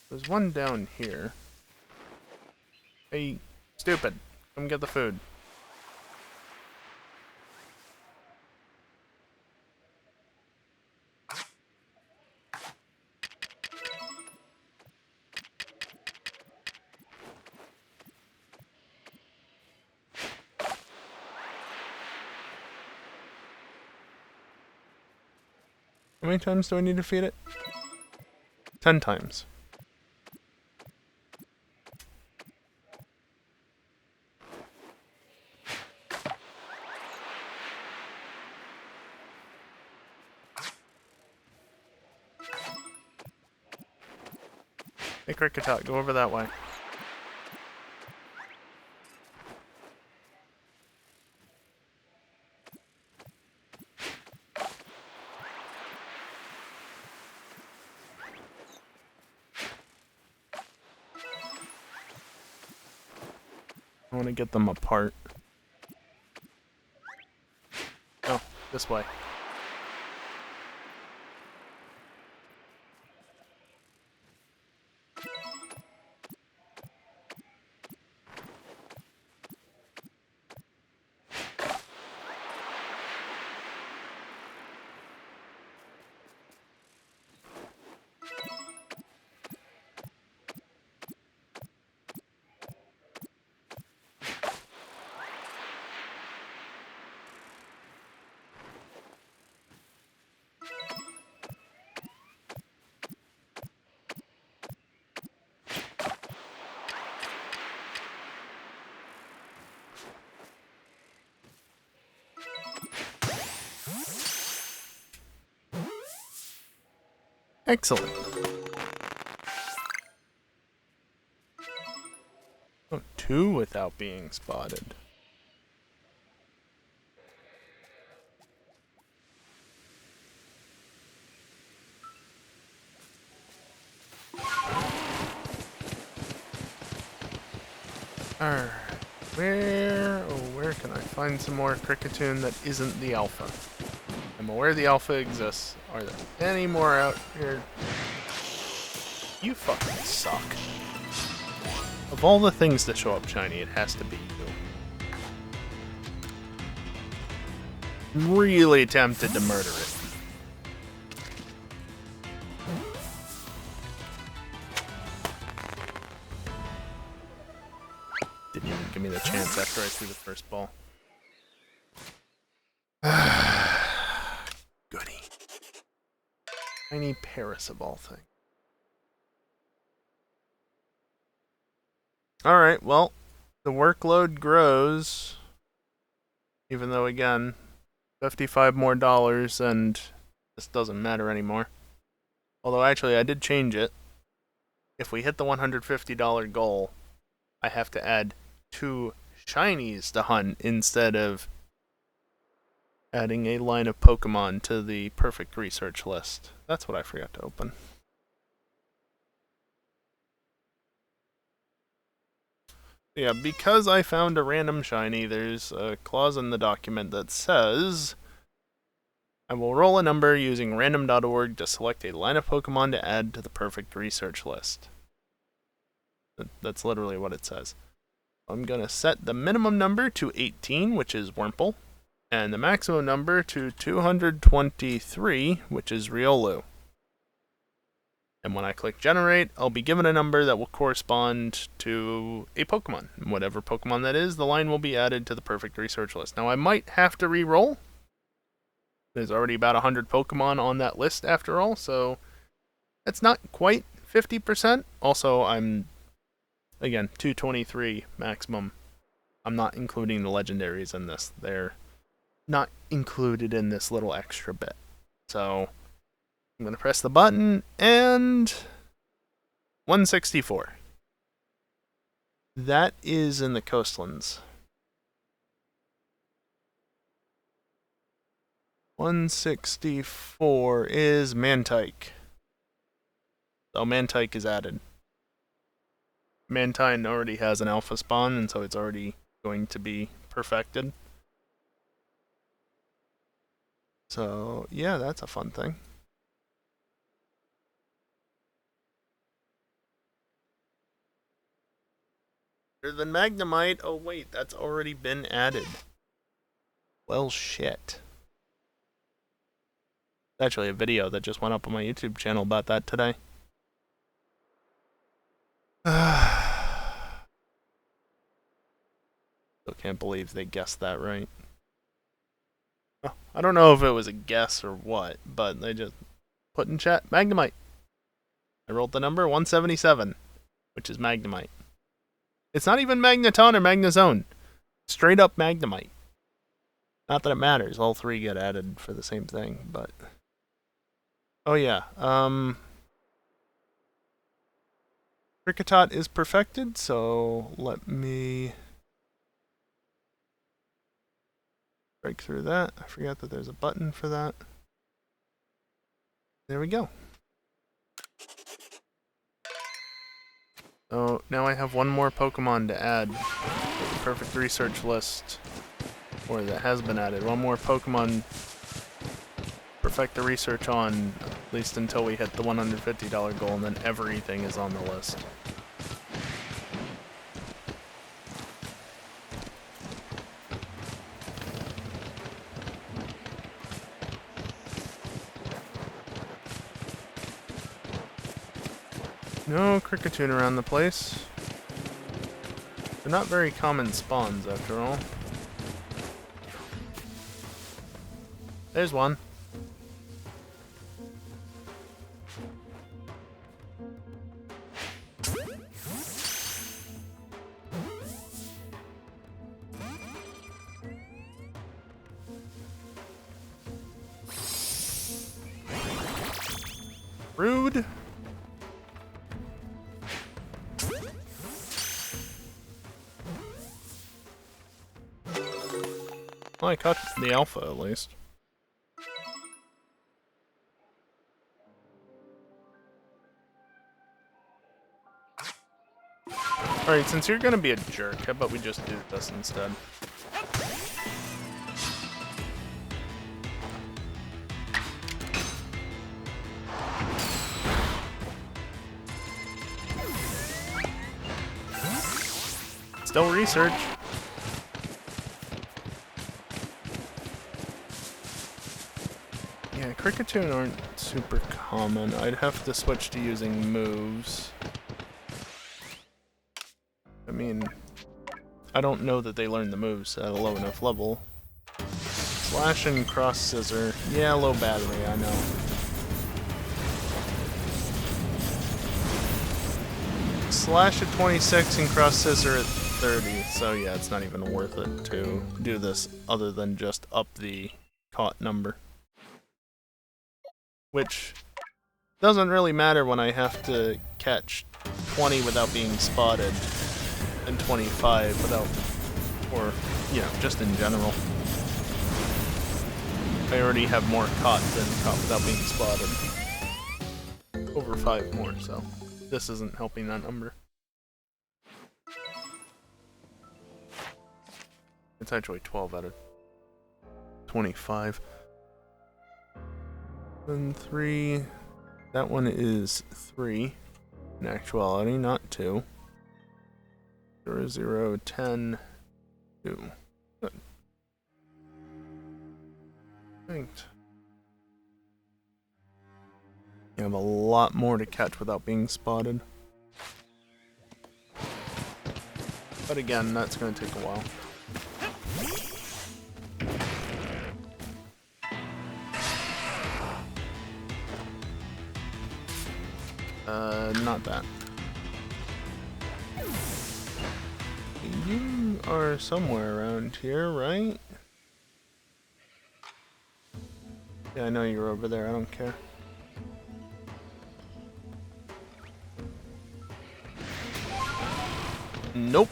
There's one down here. Hey, stupid. Come get the food. How many times do I need to feed it? 10 times. Hey, Cricketot, go over that way. I want to get them apart. Oh, this way. Excellent. Oh, 2 without being spotted. Alright. Where can I find some more Cricketoon that isn't the alpha? I'm aware the alpha exists. Are there any more out here? You fucking suck. Of all the things that show up shiny, it has to be you. Really tempted to murder it. Didn't even give me the chance after I threw the first ball. Goody. Tiny Paris of all things. Alright, well, the workload grows. Even though, again, $55 more, and this doesn't matter anymore. Although, actually, I did change it. If we hit the $150 goal, I have to add 2 shinies to hunt instead of adding a line of Pokemon to the perfect research list. That's what I forgot to open. Yeah, because I found a random shiny, there's a clause in the document that says, I will roll a number using random.org to select a line of Pokemon to add to the perfect research list. That's literally what it says. I'm going to set the minimum number to 18, which is Wurmple, and the maximum number to 223, which is Riolu. And when I click generate, I'll be given a number that will correspond to a Pokemon. And whatever Pokemon that is, the line will be added to the perfect research list. Now, I might have to re-roll. There's already about 100 Pokemon on that list after all, so that's not quite 50%. Also, I'm, again, 223 maximum. I'm not including the legendaries in this. They're not included in this little extra bit. So I'm going to press the button, and 164. That is in the coastlands. 164 is Mantike. So Mantike is added. Mantine already has an alpha spawn, and so it's already going to be perfected. So, yeah, that's a fun thing. Better than Magnemite. Oh, wait, that's already been added. Well, shit. Actually, a video that just went up on my YouTube channel about that today. Still can't believe they guessed that right. Oh, I don't know if it was a guess or what, but they just put in chat, Magnemite. I rolled the number 177, which is Magnemite. It's not even Magneton or Magnezone. Straight up Magnemite. Not that it matters, all 3 get added for the same thing, but... Oh yeah, Kricketot is perfected, so let me break through that. I forgot that there's a button for that. There we go. So now I have one more Pokemon to add to the perfect research list, or that has been added. One more Pokemon perfect the research on, at least until we hit the $150 goal, and then everything is on the list. No Kricketune around the place. They're not very common spawns, after all. There's one. Rude. Well, I caught the alpha at least. Alright, since you're gonna be a jerk, how about we just do this instead? Still research. Yeah, Kricketune aren't super common. I'd have to switch to using moves. I mean, I don't know that they learn the moves at a low enough level. Slash and cross scissor. Yeah, low battery, I know. Slash at 26 and cross scissor at 30, so yeah, it's not even worth it to do this other than just up the caught number. Which doesn't really matter when I have to catch 20 without being spotted and 25 without, or, you know, just in general. I already have more caught than caught without being spotted. Over 5 more, so this isn't helping that number. It's actually 12 out of 25. And 3. That one is 3 in actuality, not 2. 0, 0, 10, 2. Good. Thanks. You have a lot more to catch without being spotted. But again, that's going to take a while. Not that. You are somewhere around here, right? Yeah, I know you're over there, I don't care. Nope.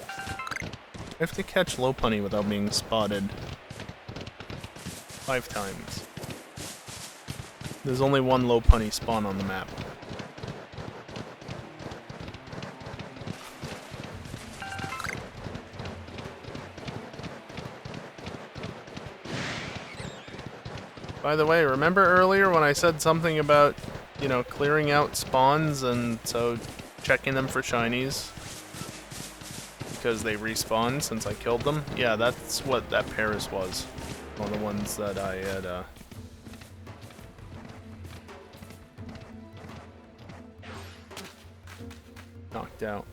I have to catch Lopunny without being spotted 5 times. There's only one Lopunny spawn on the map. By the way, remember earlier when I said something about, you know, clearing out spawns and so checking them for shinies? Because they respawned since I killed them? Yeah, that's what that Paris was. One of the ones that I had, knocked out.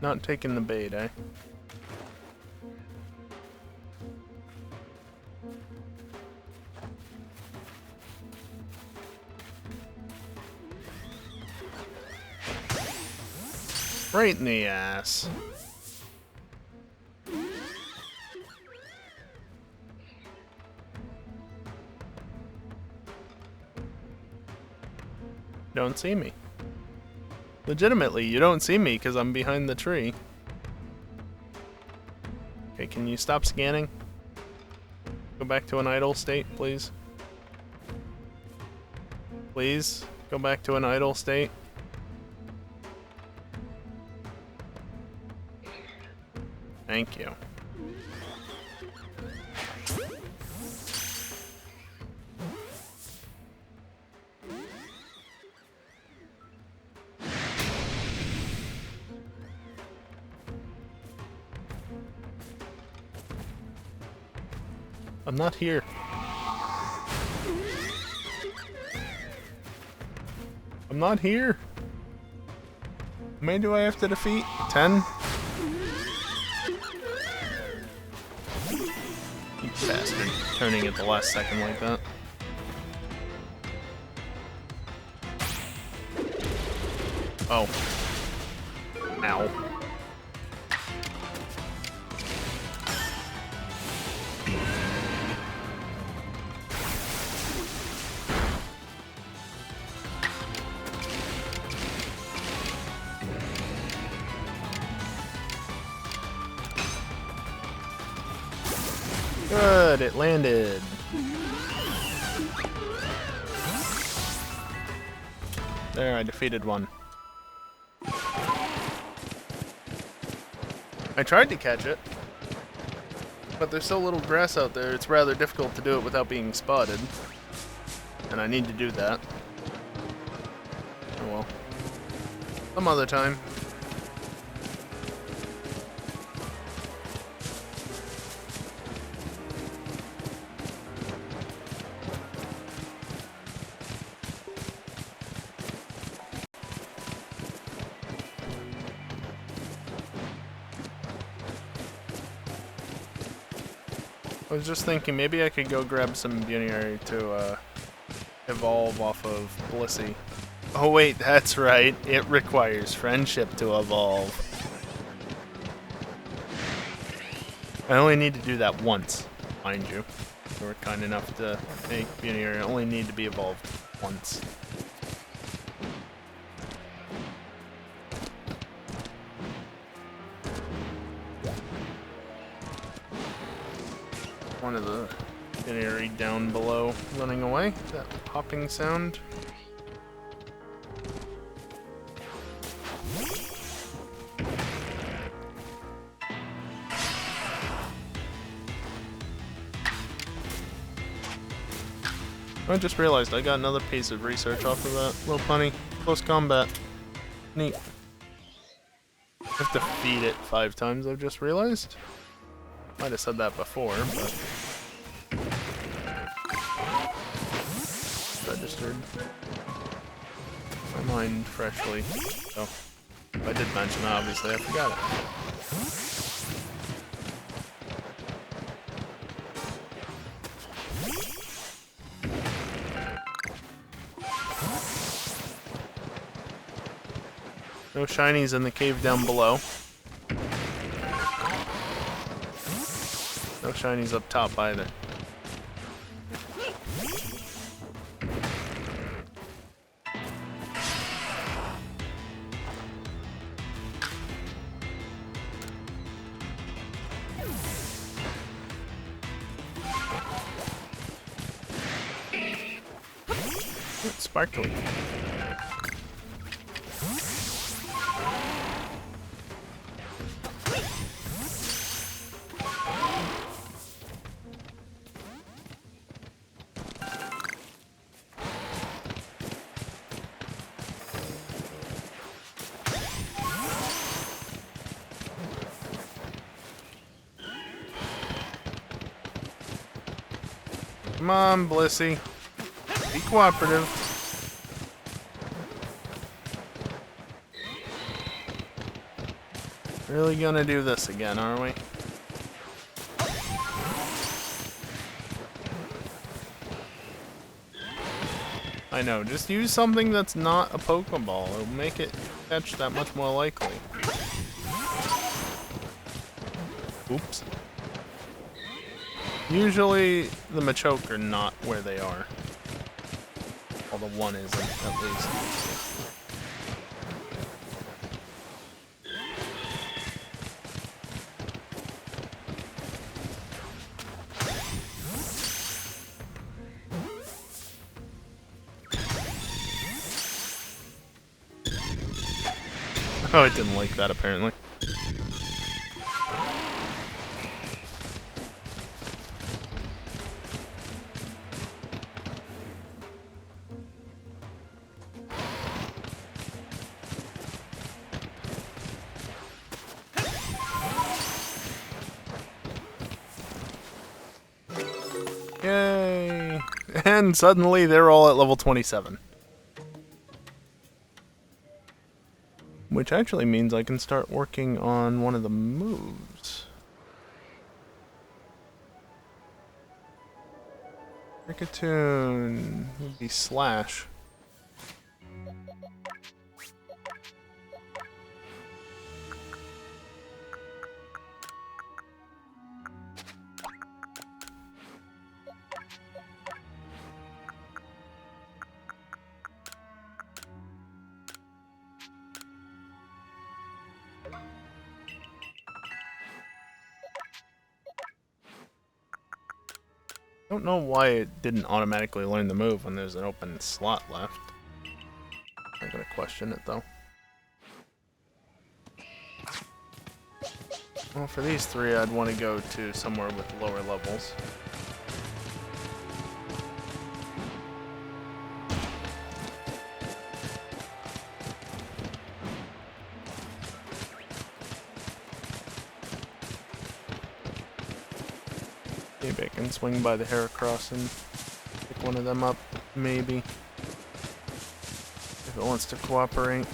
Not taking the bait, eh? Right in the ass. Don't see me. Legitimately, you don't see me because I'm behind the tree. Okay, can you stop scanning? Go back to an idle state, please. Please, go back to an idle state. Thank you. I'm not here. I'm not here. How many do I have to defeat? 10? You bastard. Turning at the last second like that. Oh. Ow. Good, it landed. There, I defeated one. I tried to catch it, but there's so little grass out there, it's rather difficult to do it without being spotted. And I need to do that. Oh well. Some other time. I was just thinking maybe I could go grab some Buneary to evolve off of Blissey. Oh wait, that's right. It requires friendship to evolve. I only need to do that once, mind you. They were kind enough to make Buneary only need to be evolved once. One of the Buneary down below running away. That hopping sound. I just realized I got another piece of research off of that little punny. Close combat. Neat. I have to feed it 5 times, I've just realized. Might have said that before, but... registered. My mind freshly. So, if I did mention that, obviously I forgot it. No shinies in the cave down below. No shinies up top either. It's sparkly. Come on, Blissey. Be cooperative. Really gonna do this again, are we? I know, just use something that's not a Pokeball. It'll make it catch that much more likely. Oops. Usually, the Machoke are not where they are. Well, the one isn't, at least. Oh, it didn't like that, apparently. Yay! And suddenly they're all at level 27. Which actually means I can start working on one of the moves. Ricatoon would be Slash. I don't know why it didn't automatically learn the move when there's an open slot left. I'm gonna question it though. Well, for these 3, I'd want to go to somewhere with lower levels. Maybe I can swing by the Heracross and pick one of them up, maybe. If it wants to cooperate.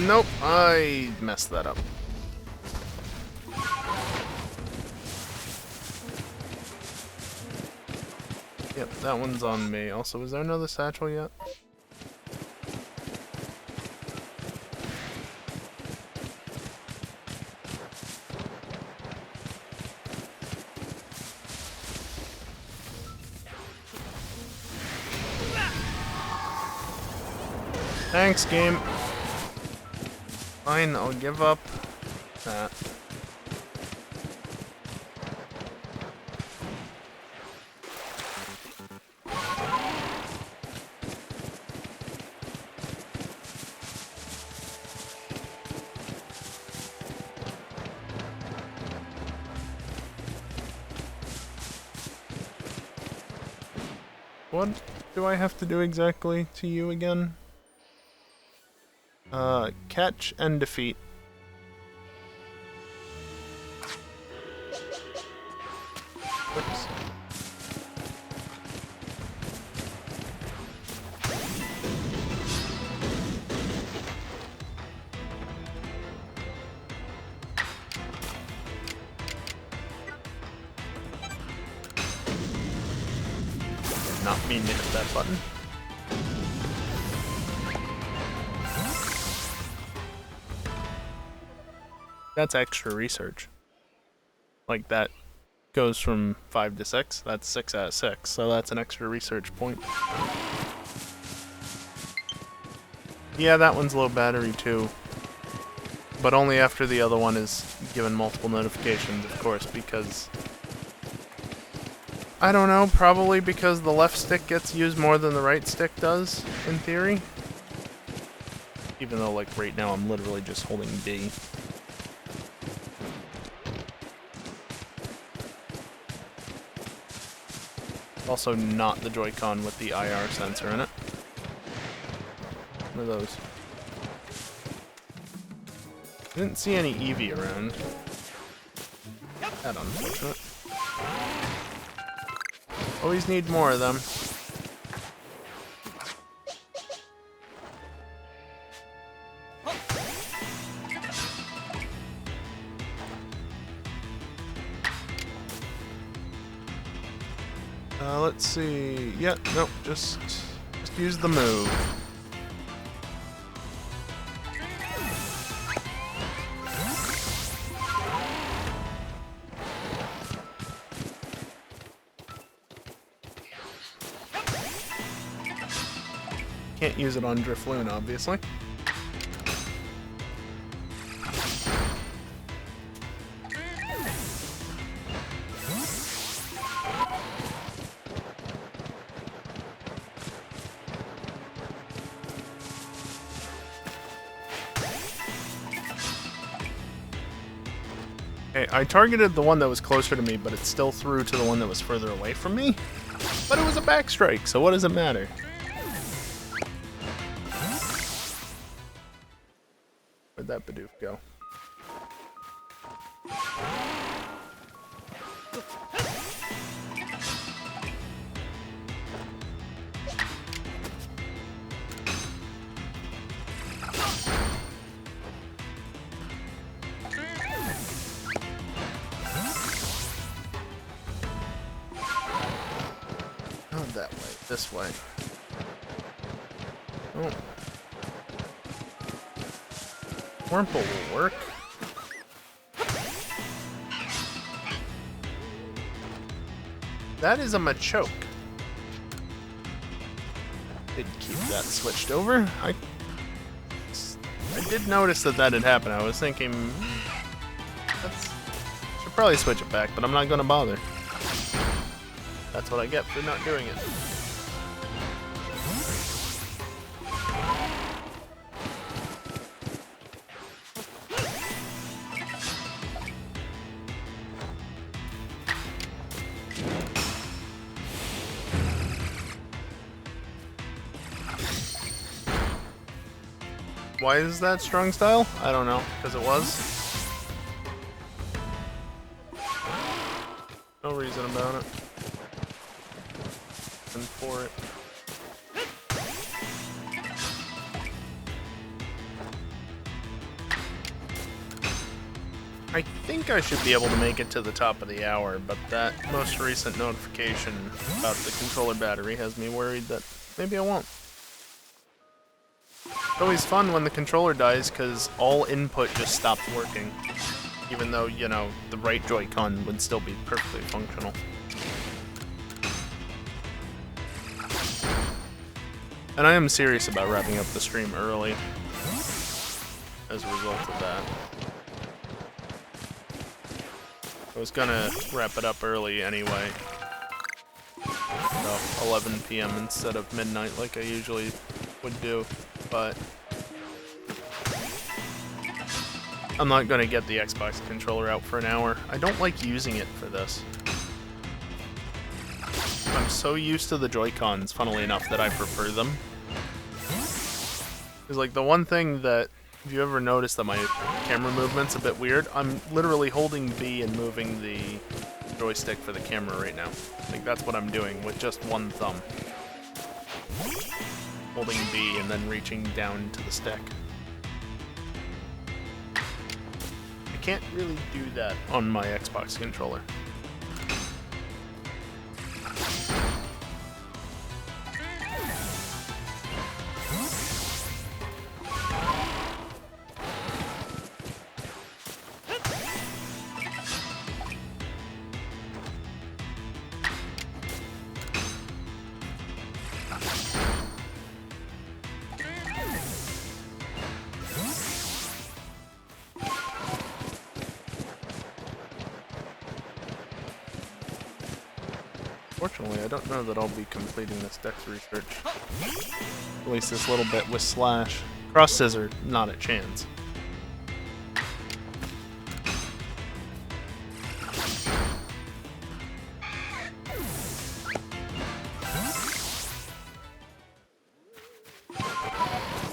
Nope, I messed that up. Yep, that one's on me. Also, is there another satchel yet? Thanks, game. Fine, I'll give up that. What do I have to do exactly to you again? Catch and defeat. Oops. Not mean to hit that button. That's extra research. Like that goes from 5 to 6. That's 6 out of 6. So that's an extra research point. Yeah, that one's low battery too. But only after the other one is given multiple notifications, of course, because... I don't know, probably because the left stick gets used more than the right stick does, in theory. Even though, like, right now I'm literally just holding D. Also not the Joy-Con with the IR sensor in it. One of those. I didn't see any Eevee around. That's unfortunate. Always need more of them. Let's see. Yeah, nope, just use the move. Can't use it on Drifloon, obviously. Okay, I targeted the one that was closer to me, but it still threw to the one that was further away from me. But it was a backstrike, so what does it matter? Where'd that Bidoof go? Not that way, this way. Oh. Wurmple will work. That is a Machoke. Did keep that switched over. I did notice that had happened. I was thinking, should probably switch it back, but I'm not gonna bother. That's what I get for not doing it. Why is that strong style? I don't know, because it was. No reason about it. And for it. I think I should be able to make it to the top of the hour, but that most recent notification about the controller battery has me worried that maybe I won't. It's always fun when the controller dies because all input just stops working, even though, you know, the right Joy-Con would still be perfectly functional. And I am serious about wrapping up the stream early as a result of that. I was gonna wrap it up early anyway. So 11 PM instead of midnight like I usually would do, but I'm not gonna get the Xbox controller out for an hour. I don't like using it for this. I'm so used to the Joy-Cons, funnily enough, that I prefer them. It's like the one thing that, if you ever notice that my camera movement's a bit weird, I'm literally holding B and moving the joystick for the camera right now. Like, that's what I'm doing with just one thumb. Holding B and then reaching down to the stick. I can't really do that on my Xbox controller. Fortunately, I don't know that I'll be completing this Dex research. At least this little bit with Slash. Cross Scissor, not a chance.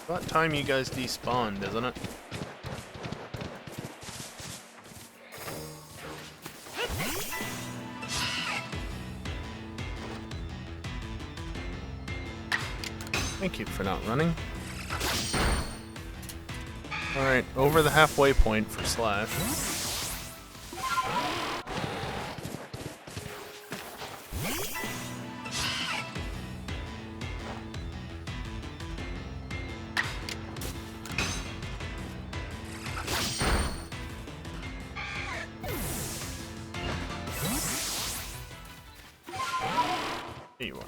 About time you guys despawned, isn't it? Thank you for not running. Alright, over the halfway point for Slash. Here you are.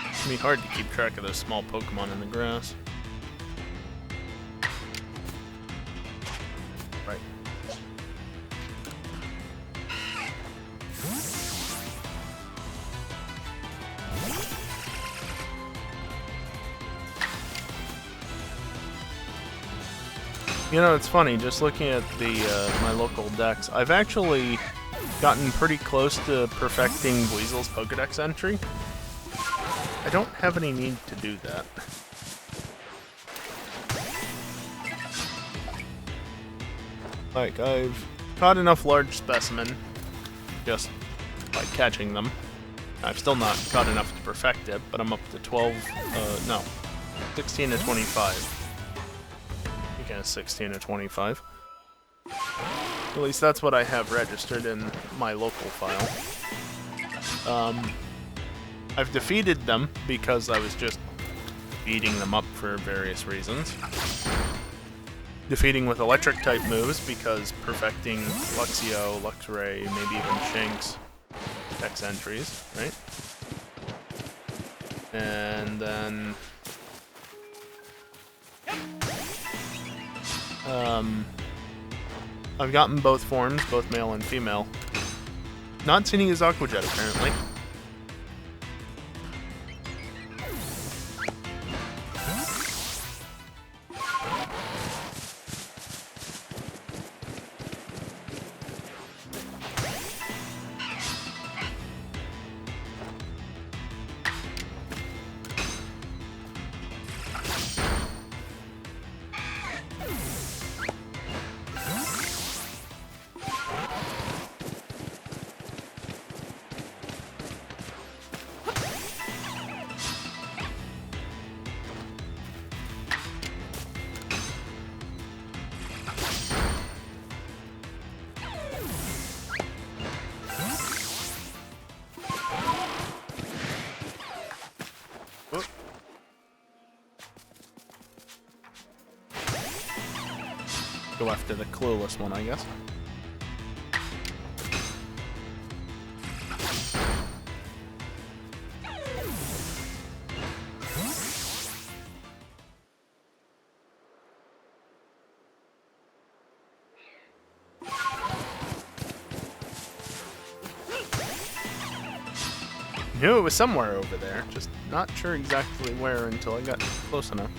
It's gonna be hard to keep track of those small Pokemon in the grass. Right. You know, it's funny, just looking at the my local decks, I've actually gotten pretty close to perfecting Weasel's Pokedex entry. I don't have any need to do that. Like, I've caught enough large specimen just by catching them. I've still not caught enough to perfect it, but I'm up to 16 to 25. You guess 16 to 25. At least that's what I have registered in my local file. I've defeated them because I was just beating them up for various reasons. Defeating with electric type moves because perfecting Luxio, Luxray, maybe even Shinx X entries, right? And then I've gotten both forms, both male and female. Not seen his Aqua Jet apparently. go after the clueless one, I guess. Knew it was somewhere over there, just not sure exactly where until I got close enough.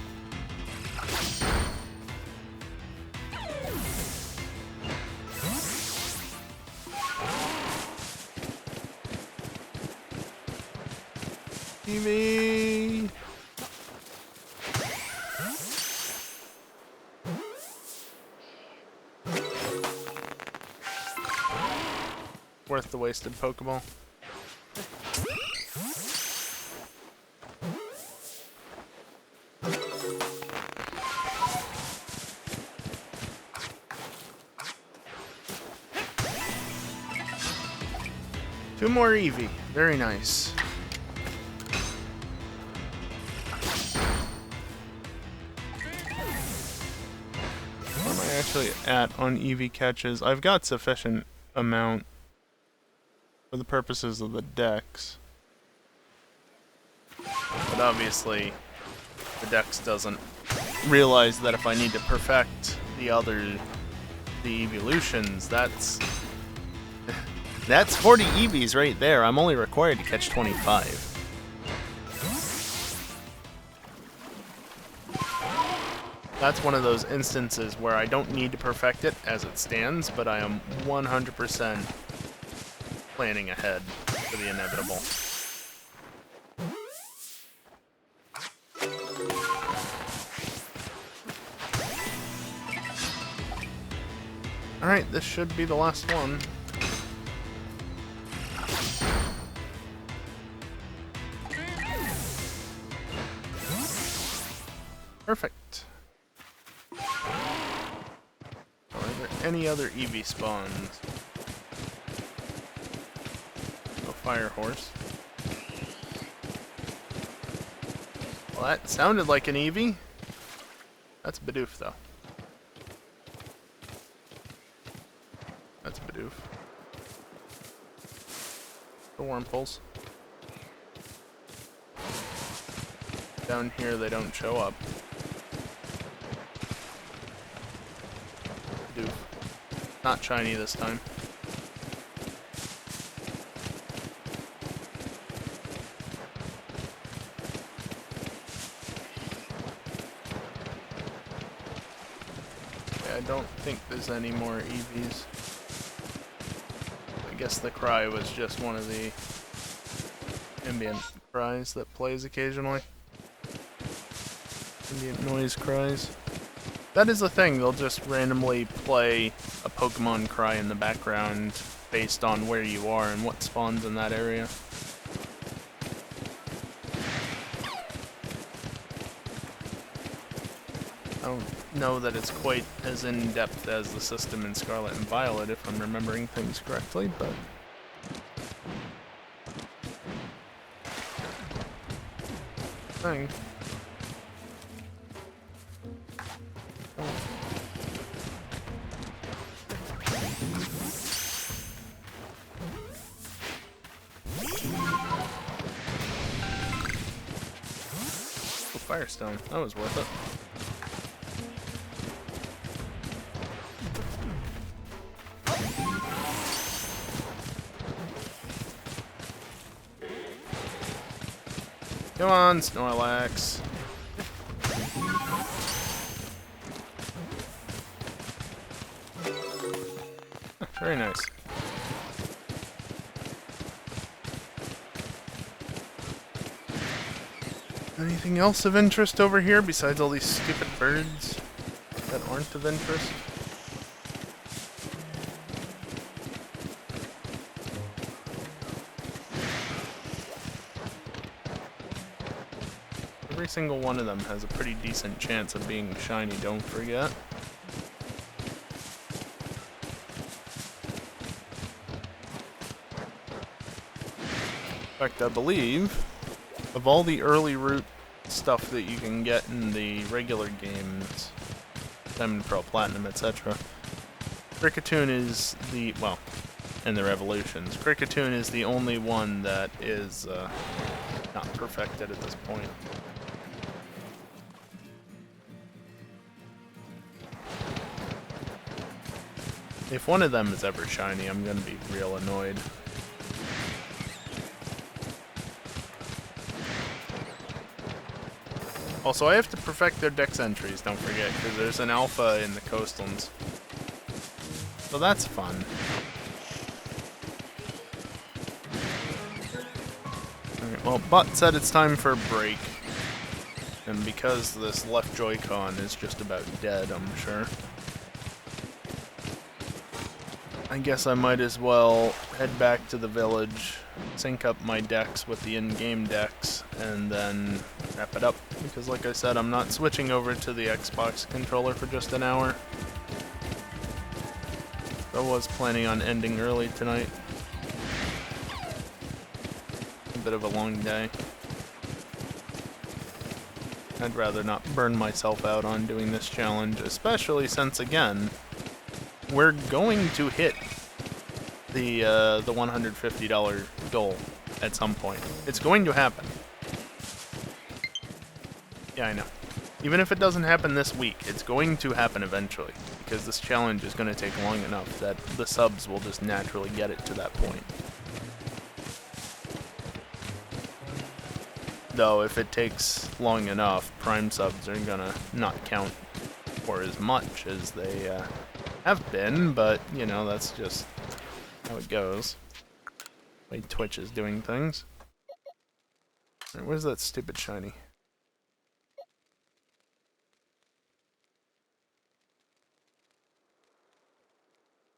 Eevee! Worth the wasted Pokeball. Two more Eevee. Very nice. Where am I actually at on Eevee catches? I've got sufficient amount for the purposes of the dex. But obviously, the dex doesn't realize that if I need to perfect the evolutions, that's 40 EVs right there. I'm only required to catch 25. That's one of those instances where I don't need to perfect it as it stands, but I am 100% planning ahead for the inevitable. Alright, this should be the last one. Perfect. Are there any other Eevee spawns? No Fire Horse. Well, that sounded like an Eevee. That's Bidoof, though. That's Bidoof. The Wurmples. Down here, they don't show up. Bidoof. Not shiny this time. Okay, I don't think there's any more EVs. I guess the cry was just one of the ambient cries that plays occasionally. Ambient noise cries. That is the thing, they'll just randomly play a Pokemon cry in the background based on where you are and what spawns in that area. I don't know that it's quite as in-depth as the system in Scarlet and Violet, if I'm remembering things correctly, but... thing. Firestone. That was worth it. Come on, Snorlax. Very nice. Anything else of interest over here besides all these stupid birds that aren't of interest? Every single one of them has a pretty decent chance of being shiny, don't forget. In fact, I believe of all the early route stuff that you can get in the regular games, Diamond, Pearl, Platinum, etc. Kricketune is the, well, and the Revolutions. Kricketune is the only one that is not perfected at this point. If one of them is ever shiny, I'm gonna be real annoyed. Also, I have to perfect their dex entries, don't forget, because there's an alpha in the coastlands. So that's fun. Alright, well, Butt said it's time for a break. And because this left Joy-Con is just about dead, I'm sure. I guess I might as well head back to the village, sync up my decks with the in-game decks, and then wrap it up. Because like I said, I'm not switching over to the Xbox controller for just an hour. I was planning on ending early tonight. A bit of a long day. I'd rather not burn myself out on doing this challenge, especially since, again, we're going to hit the $150 goal at some point. It's going to happen. Yeah, I know. Even if it doesn't happen this week, it's going to happen eventually, because this challenge is going to take long enough that the subs will just naturally get it to that point. Though, if it takes long enough, Prime subs are going to not count for as much as they have been, but, you know, that's just how it goes. The way Twitch is doing things. Alright, where's that stupid shiny?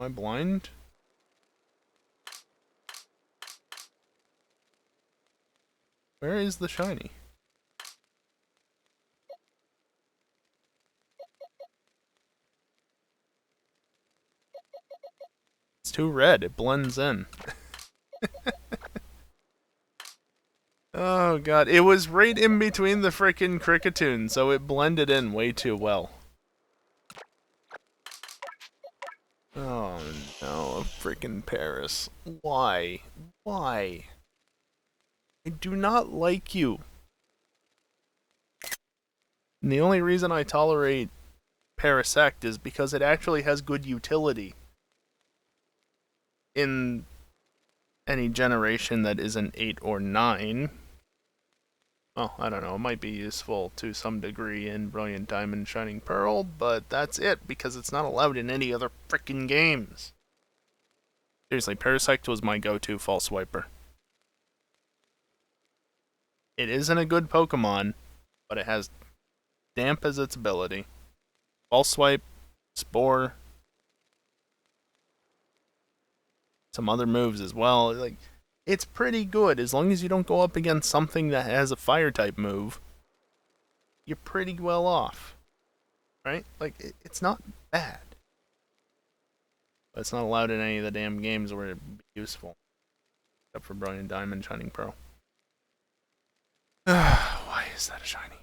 Am I blind? Where is the shiny? It's too red, it blends in. Oh god, it was right in between the frickin' Kricketune, so it blended in way too well. Oh no, frickin' Paris. Why? Why? I do not like you. And the only reason I tolerate Parasect is because it actually has good utility in any generation that isn't 8 or 9. Well, I don't know, it might be useful to some degree in Brilliant Diamond, Shining Pearl, but that's it, because it's not allowed in any other frickin' games. Seriously, Parasect was my go-to false swiper. It isn't a good Pokemon, but it has Damp as its ability. False Swipe, Spore, some other moves as well. Like, it's pretty good as long as you don't go up against something that has a fire type move. You're pretty well off, right? Like, it's not bad, but it's not allowed in any of the damn games where it'd be useful, except for Brilliant Diamond, Shining Pearl. Why is that a shiny?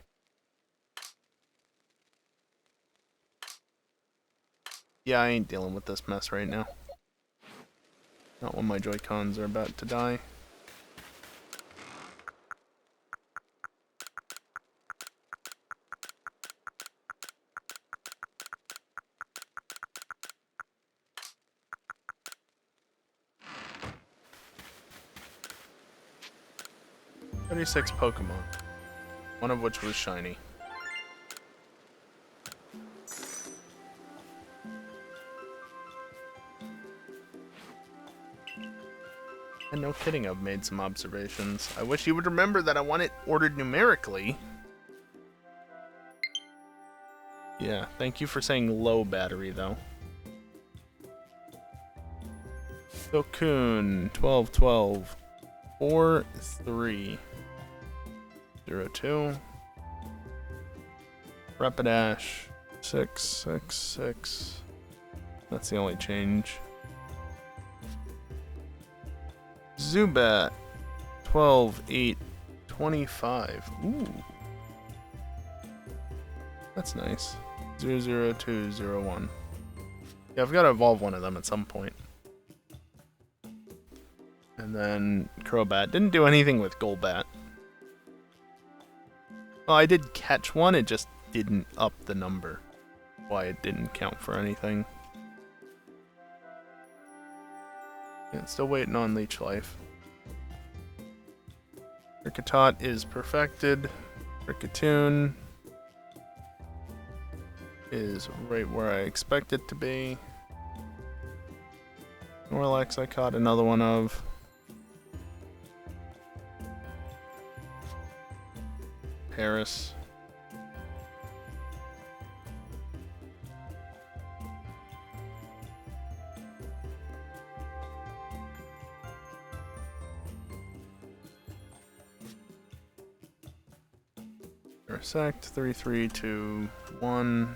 Yeah, I ain't dealing with this mess right now. Not when my Joy-Cons are about to die. "36 Pokemon, one of which was shiny. And no kidding, I've made some observations. I wish you would remember that I want it ordered numerically. Yeah, thank you for saying low battery, though. Dokun, 1212, 4302. Rapidash, 666. That's the only change. Zubat, 12-8-25. Ooh. That's nice. 00201. Yeah, I've got to evolve one of them at some point. And then Crobat. Didn't do anything with Golbat. Well, I did catch one, it just didn't up the number. Why it didn't count for anything. Yeah, still waiting on Leech Life. Rickatot is perfected. Rickatoon is right where I expect it to be. Snorlax I caught another one of. Paris. Sect 3, 3, 2, 1.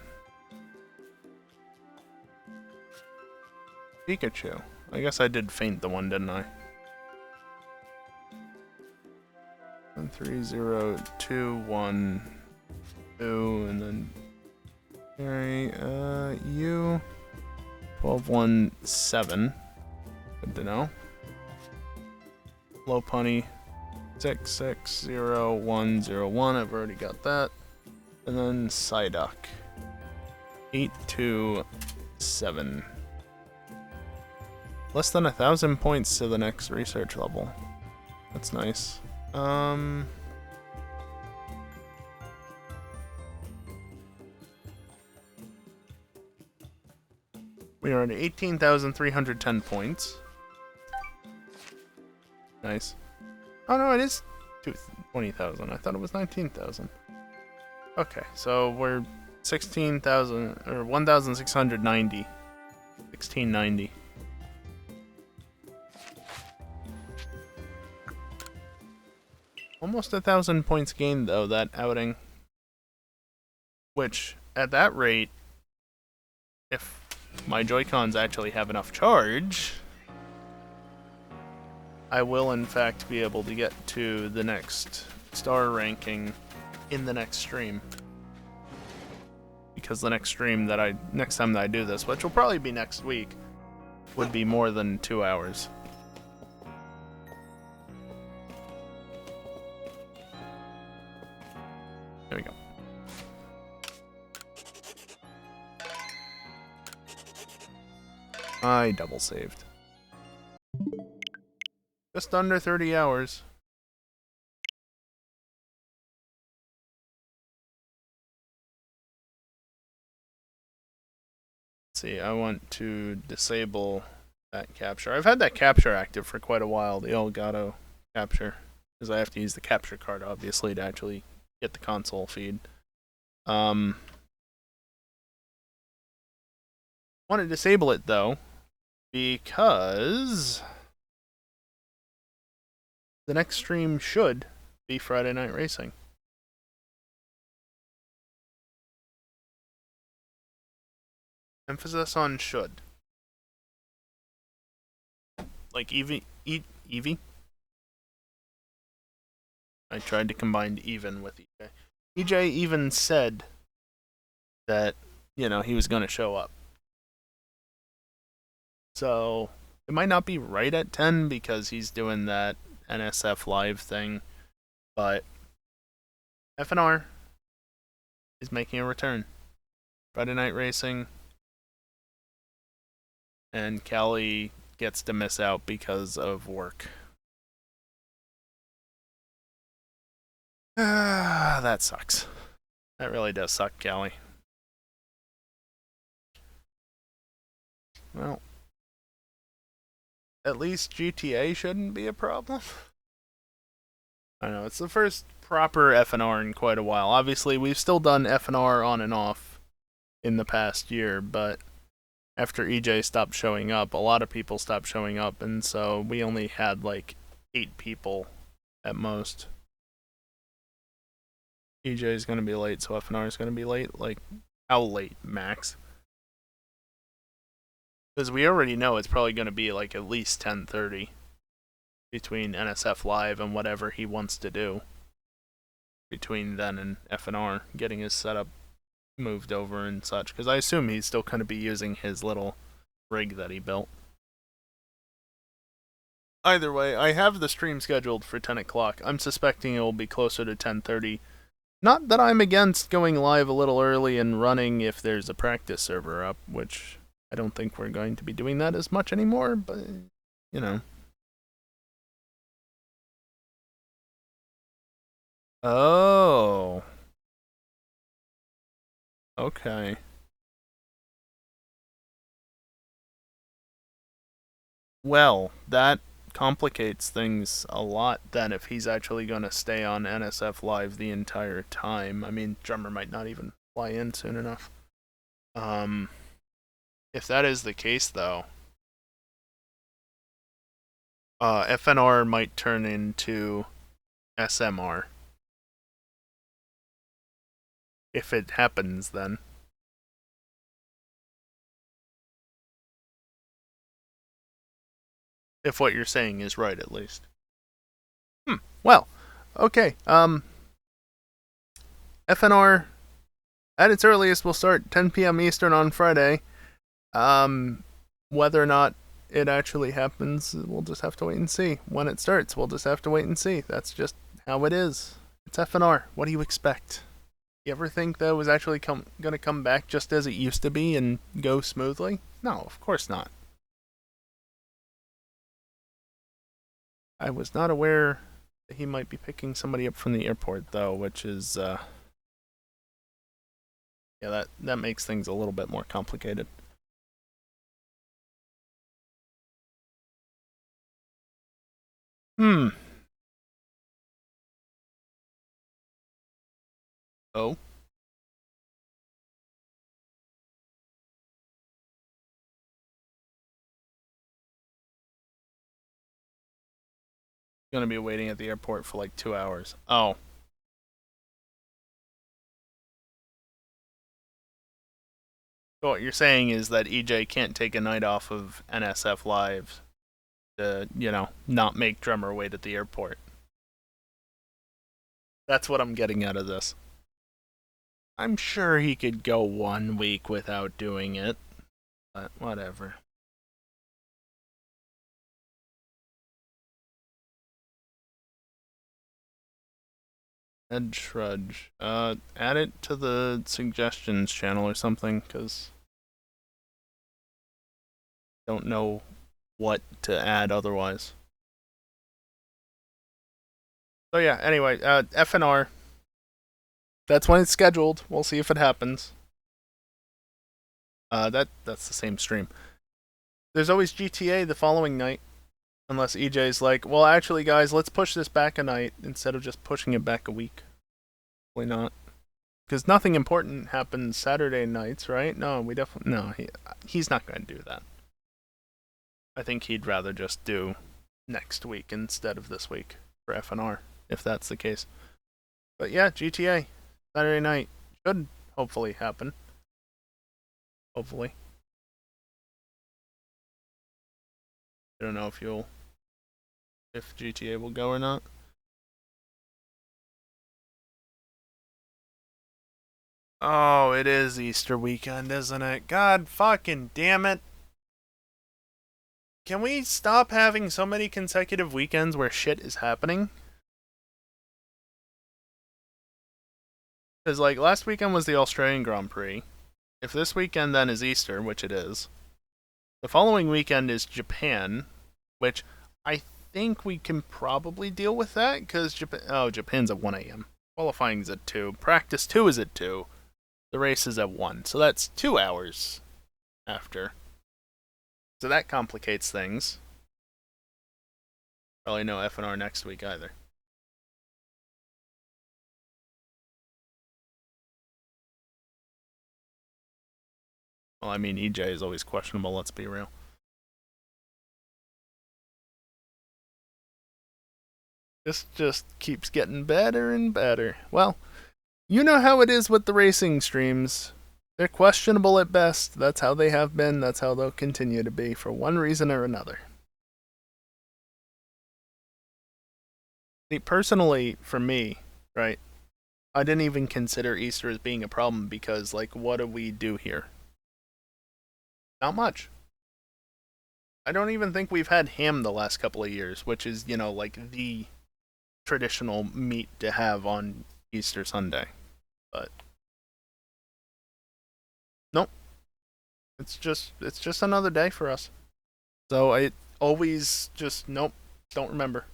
Pikachu. I guess I did faint the one, didn't I? 1, 3, 0, 2, 1, 2, and then you 12, 1, 7. Good to know. Lopunny 6, 6, 0, 1, 0, 1. I've already got that. And then Psyduck 8, 2, 7. Less than 1,000 points to the next research level. That's nice. We are at 18,310 points. Nice. Oh no, it is 20,000. I thought it was 19,000. Okay, so we're 16,000 or 1,690. 1690. Almost 1,000 points gained though, that outing. Which, at that rate, if my Joy-Cons actually have enough charge, I will in fact be able to get to the next star ranking in the next stream. Because the next time that I do this, which will probably be next week, would be more than 2 hours. There we go. I double saved. Just under 30 hours. Let's see, I want to disable that capture. I've had that capture active for quite a while, the Elgato capture. Because I have to use the capture card, obviously, to actually get the console feed. Want to disable it, though, because the next stream should be Friday Night Racing. Emphasis on should. Like Eevee? I tried to combine even with EJ. EJ even said that, you know, he was going to show up. So, it might not be right at 10 because he's doing that NSF live thing, but FNR is making a return. Friday Night Racing, and Callie gets to miss out because of work. That sucks. That really does suck, Callie. Well, at least GTA shouldn't be a problem. I know, it's the first proper FNR in quite a while. Obviously, we've still done FNR on and off in the past year, but after EJ stopped showing up, a lot of people stopped showing up, and so we only had like 8 people at most. EJ is going to be late, so FNR is going to be late. Like, how late, max? Because we already know it's probably going to be like at least 10:30 between NSF Live and whatever he wants to do between then and FNR, getting his setup moved over and such, because I assume he's still going to be using his little rig that he built. Either way, I have the stream scheduled for 10 o'clock. I'm suspecting it will be closer to 10:30. Not that I'm against going live a little early and running if there's a practice server up, which I don't think we're going to be doing that as much anymore, but, you know. Oh. Okay. Well, that complicates things a lot then if he's actually going to stay on NSF Live the entire time. I mean, Drummer might not even fly in soon enough. If that is the case, though, FNR might turn into SMR. If it happens, then. If what you're saying is right, at least. Well, okay. FNR, at its earliest, will start 10 p.m. Eastern on Friday. Whether or not it actually happens, we'll just have to wait and see. When it starts, we'll just have to wait and see. That's just how it is. It's FNR. What do you expect? You ever think that it was actually going to come back just as it used to be and go smoothly? No, of course not. I was not aware that he might be picking somebody up from the airport, though, which is, yeah, that makes things a little bit more complicated. Oh? Gonna be waiting at the airport for like 2 hours. Oh. So what you're saying is that EJ can't take a night off of NSF Live to, not make Drummer wait at the airport. That's what I'm getting out of this. I'm sure he could go 1 week without doing it, but whatever. Ed Trudge. Add it to the suggestions channel or something, because I don't know what to add otherwise. So yeah, anyway, FNR. That's when it's scheduled. We'll see if it happens. That's the same stream. There's always GTA the following night, unless EJ's like, well, actually, guys, let's push this back a night instead of just pushing it back a week. Probably not, because nothing important happens Saturday nights, right? No, we definitely no. He's not going to do that. I think he'd rather just do next week instead of this week for FNR, if that's the case. But yeah, GTA Saturday night should hopefully happen. Hopefully. I don't know if GTA will go or not. Oh, it is Easter weekend, isn't it? God fucking damn it. Can we stop having so many consecutive weekends where shit is happening? Because, like, last weekend was the Australian Grand Prix. If this weekend then is Easter, which it is, the following weekend is Japan, which I think we can probably deal with that, because Japan's at 1 a.m. Qualifying's at 2. Practice 2 is at 2. The race is at 1. So that's 2 hours after. So that complicates things. Probably no FNR next week either. Well, I mean, EJ is always questionable, let's be real. This just keeps getting better and better. Well, you know how it is with the racing streams. They're questionable at best. That's how they have been. That's how they'll continue to be for one reason or another. See, personally, for me, right, I didn't even consider Easter as being a problem because, like, what do we do here? Not much. I don't even think we've had ham the last couple of years, which is, like the traditional meat to have on Easter Sunday. But nope, it's just another day for us. So I always just nope, don't remember.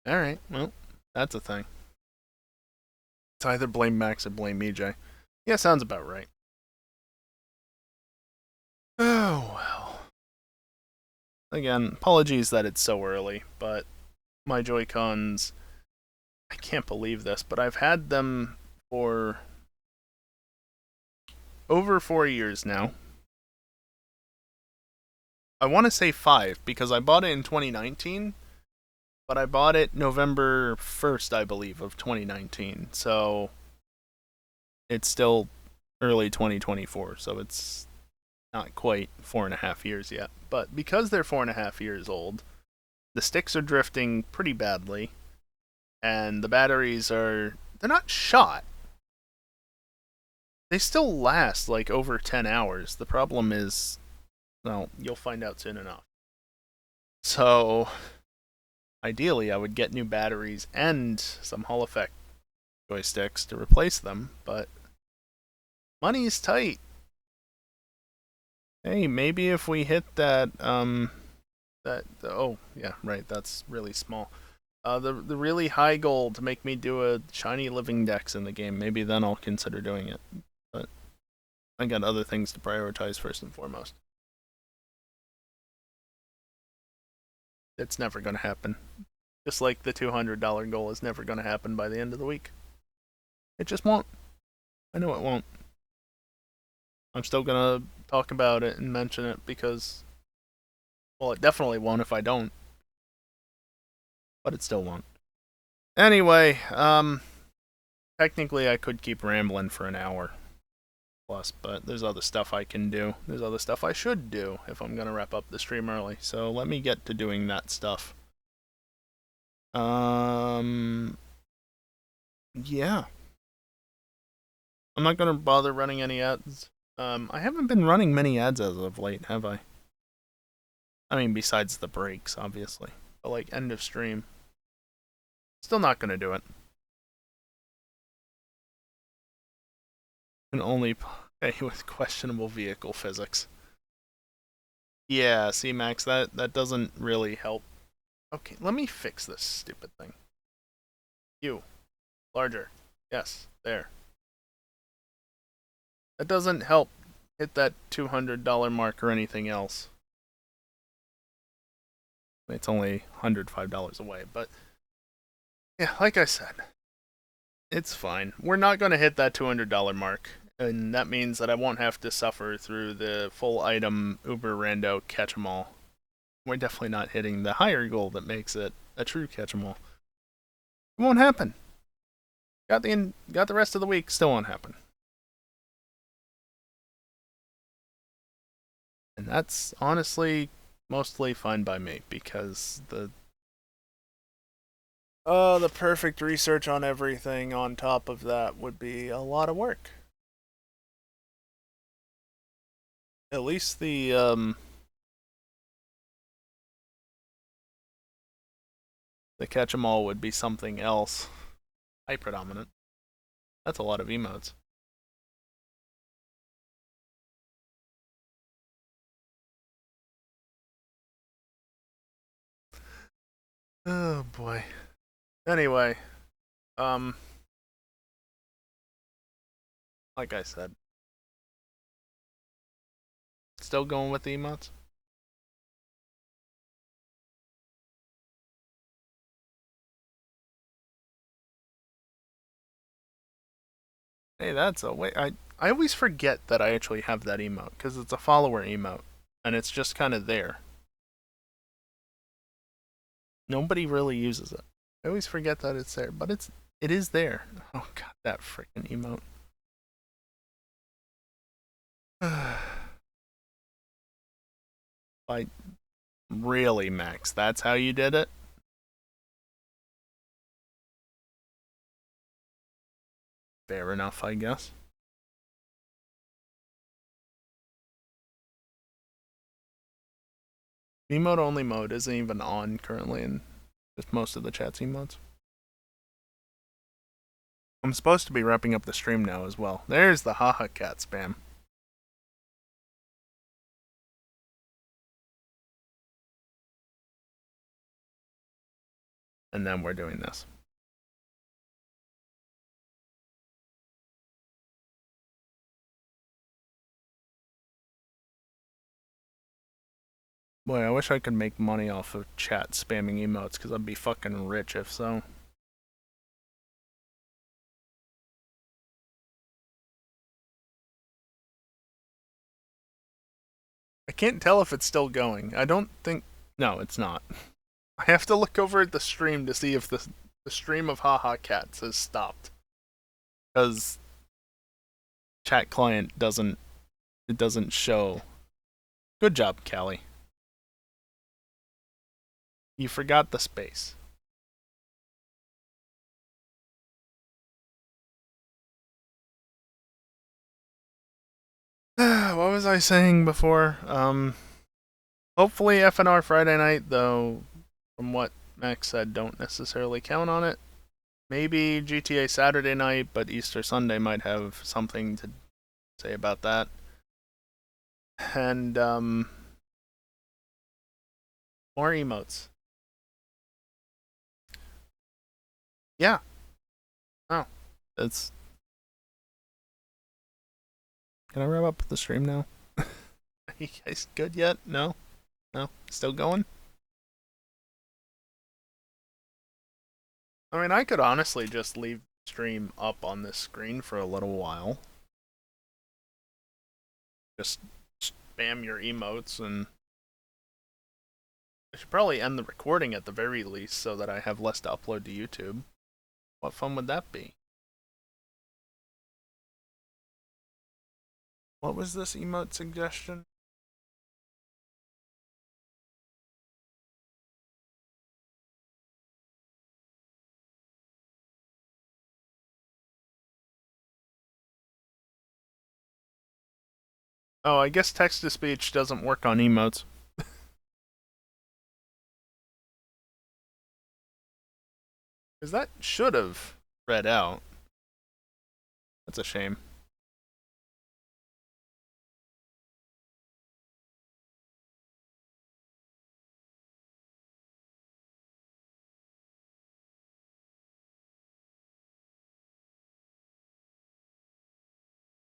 All right, well, that's a thing. It's either blame Max or blame EJ. Yeah, sounds about right. Oh well. Again, apologies that it's so early, but my Joy Cons, I can't believe this, but I've had them for over 4 years now. I want to say 5 because I bought it in 2019, but I bought it November 1st, I believe, of 2019. So it's still early 2024, so it's not quite 4.5 years yet. But because they're 4.5 years old, the sticks are drifting pretty badly, and the batteries they're not shot. They still last like over 10 hours. The problem is, well, you'll find out soon enough. So, ideally, I would get new batteries and some Hall Effect joysticks to replace them, but money's tight. Hey, maybe if we hit oh yeah, right, that's really small. The really high goal to make me do a shiny living dex in the game. Maybe then I'll consider doing it. But I got other things to prioritize first and foremost. It's never gonna happen. Just like the $200 goal is never gonna happen by the end of the week. It just won't. I know it won't. I'm still gonna talk about it and mention it because, well, it definitely won't if I don't. But it still won't. Anyway, technically I could keep rambling for an hour plus, but there's other stuff I can do. There's other stuff I should do if I'm gonna wrap up the stream early. So let me get to doing that stuff. Yeah. I'm not gonna bother running any ads. I haven't been running many ads as of late, have I? I mean, besides the breaks, obviously. But like end of stream. Still not gonna do it. Can only play with questionable vehicle physics. Yeah, see, Max, that doesn't really help. Okay, let me fix this stupid thing. You. Larger. Yes, there. That doesn't help hit that $200 mark or anything else. It's only $105 away, but yeah, like I said, it's fine. We're not going to hit that $200 mark, and that means that I won't have to suffer through the full item Uber Rando catch 'em all. We're definitely not hitting the higher goal that makes it a true catch 'em all. It won't happen. Got the rest of the week, still won't happen. And that's honestly mostly fine by me because the perfect research on everything on top of that would be a lot of work. At least the catch 'em all would be something else. High predominant. That's a lot of emotes. Oh boy. Anyway, um like I said, still going with the emotes. Hey, that's a wait. I always forget that I actually have that emote because it's a follower emote and it's just kind of there. Nobody really uses it. I always forget that it's there, but it is there. Oh god, that freaking emote. Like really, Max? That's how you did it? Fair enough, I guess. Emote only mode isn't even on currently in just most of the chat's emotes. I'm supposed to be wrapping up the stream now as well. There's the haha cat spam. And then we're doing this. Boy, I wish I could make money off of chat spamming emotes, because I'd be fucking rich if so. I can't tell if it's still going. I don't think... No, it's not. I have to look over at the stream to see if the stream of haha cats has stopped. Because chat client doesn't... It doesn't show. Good job, Callie. You forgot the space. What was I saying before? Hopefully FNR Friday night, though, from what Max said, don't necessarily count on it. Maybe GTA Saturday night, but Easter Sunday might have something to say about that. And, more emotes. Yeah. Oh. It's... Can I wrap up the stream now? Are you guys good yet? No? No? Still going? I mean, I could honestly just leave the stream up on this screen for a little while. Just spam your emotes, and I should probably end the recording at the very least so that I have less to upload to YouTube. What fun would that be? What was this emote suggestion? Oh, I guess text-to-speech doesn't work on emotes. Because that should have read out. That's a shame.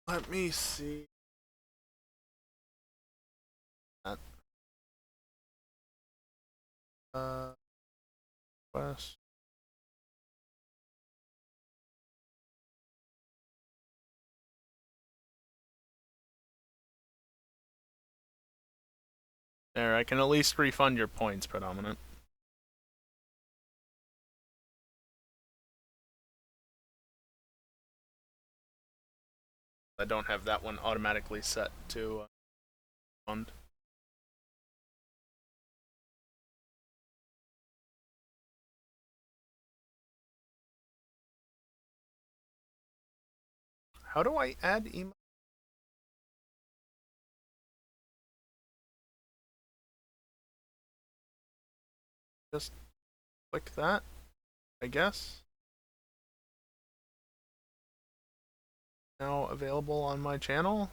Let me see. Quest. There, I can at least refund your points, Predominant. I don't have that one automatically set to fund. How do I add email? Just click that, I guess. Now available on my channel.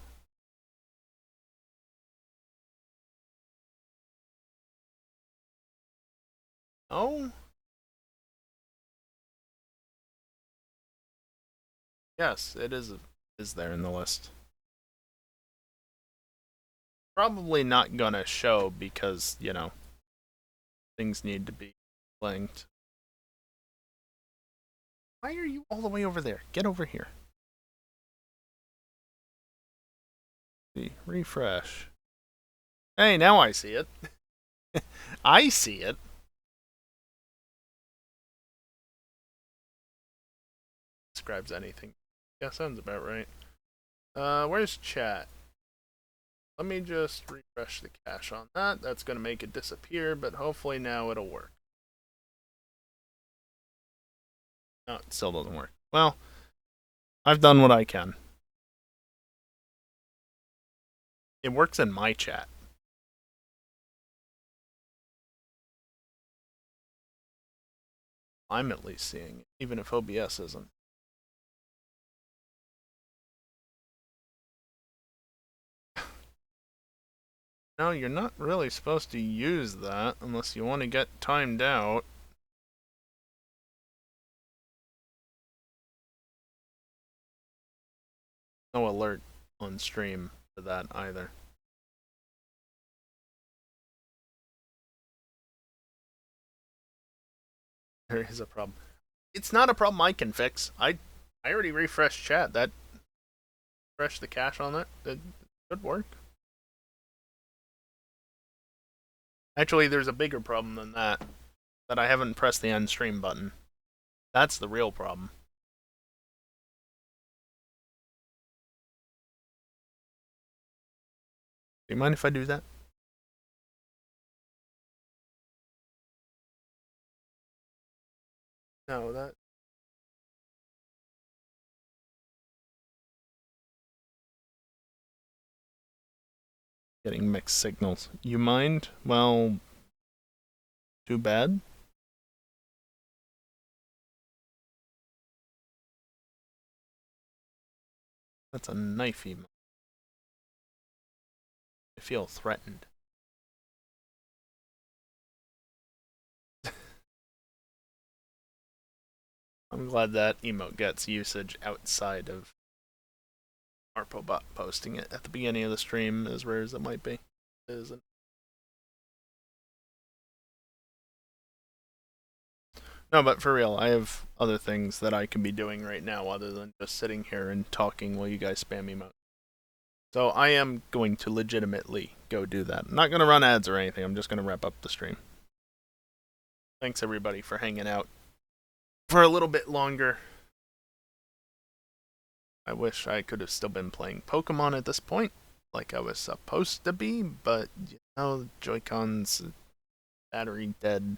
Oh? Yes, it is there in the list. Probably not gonna show because, you know, things need to be linked. Why are you all the way over there? Get over here. See, refresh. Hey, now I see it. I see it. Describes anything. Yeah, sounds about right. Where's chat? Let me just refresh the cache on that. That's gonna make it disappear, but hopefully now it'll work. No, it still doesn't work. Well, I've done what I can. It works in my chat. I'm at least seeing it, even if OBS isn't. No, you're not really supposed to use that unless you want to get timed out. No alert on stream for that either. There is a problem. It's not a problem I can fix. I already refreshed chat. That refreshed the cache on it. It should work. Actually, there's a bigger problem than that. That I haven't pressed the end stream button. That's the real problem. Do you mind if I do that? No, that... Getting mixed signals. You mind? Well, too bad. That's a knife emote. I feel threatened. I'm glad that emote gets usage outside of Arpobot posting it at the beginning of the stream, as rare as it might be. It isn't. No, but for real, I have other things that I can be doing right now other than just sitting here and talking while you guys spam emotes. So I am going to legitimately go do that. I'm not going to run ads or anything. I'm just going to wrap up the stream. Thanks everybody for hanging out for a little bit longer. I wish I could have still been playing Pokemon at this point, like I was supposed to be, but you know, Joy-Con's battery dead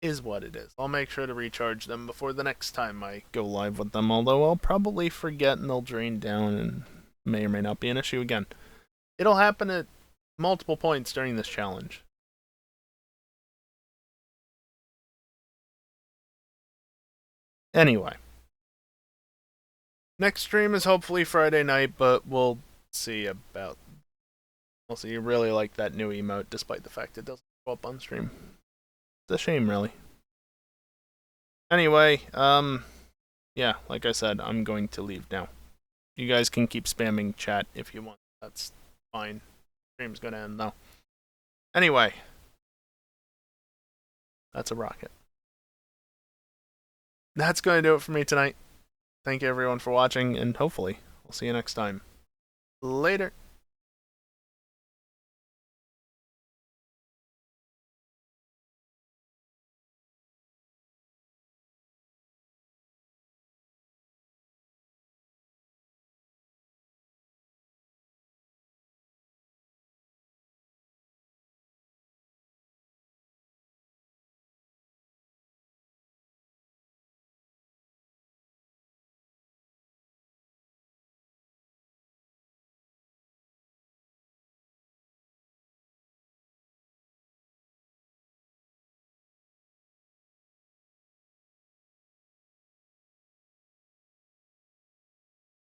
is what it is. I'll make sure to recharge them before the next time I go live with them, although I'll probably forget and they'll drain down and may or may not be an issue again. It'll happen at multiple points during this challenge. Anyway. Next stream is hopefully Friday night, but we'll see about... We'll see. You really like that new emote, despite the fact it doesn't show up on stream. It's a shame, really. Anyway, yeah, like I said, I'm going to leave now. You guys can keep spamming chat if you want. That's fine. Stream's gonna end now. Anyway. That's a rocket. That's gonna do it for me tonight. Thank you everyone for watching, and hopefully, I'll see you next time. Later.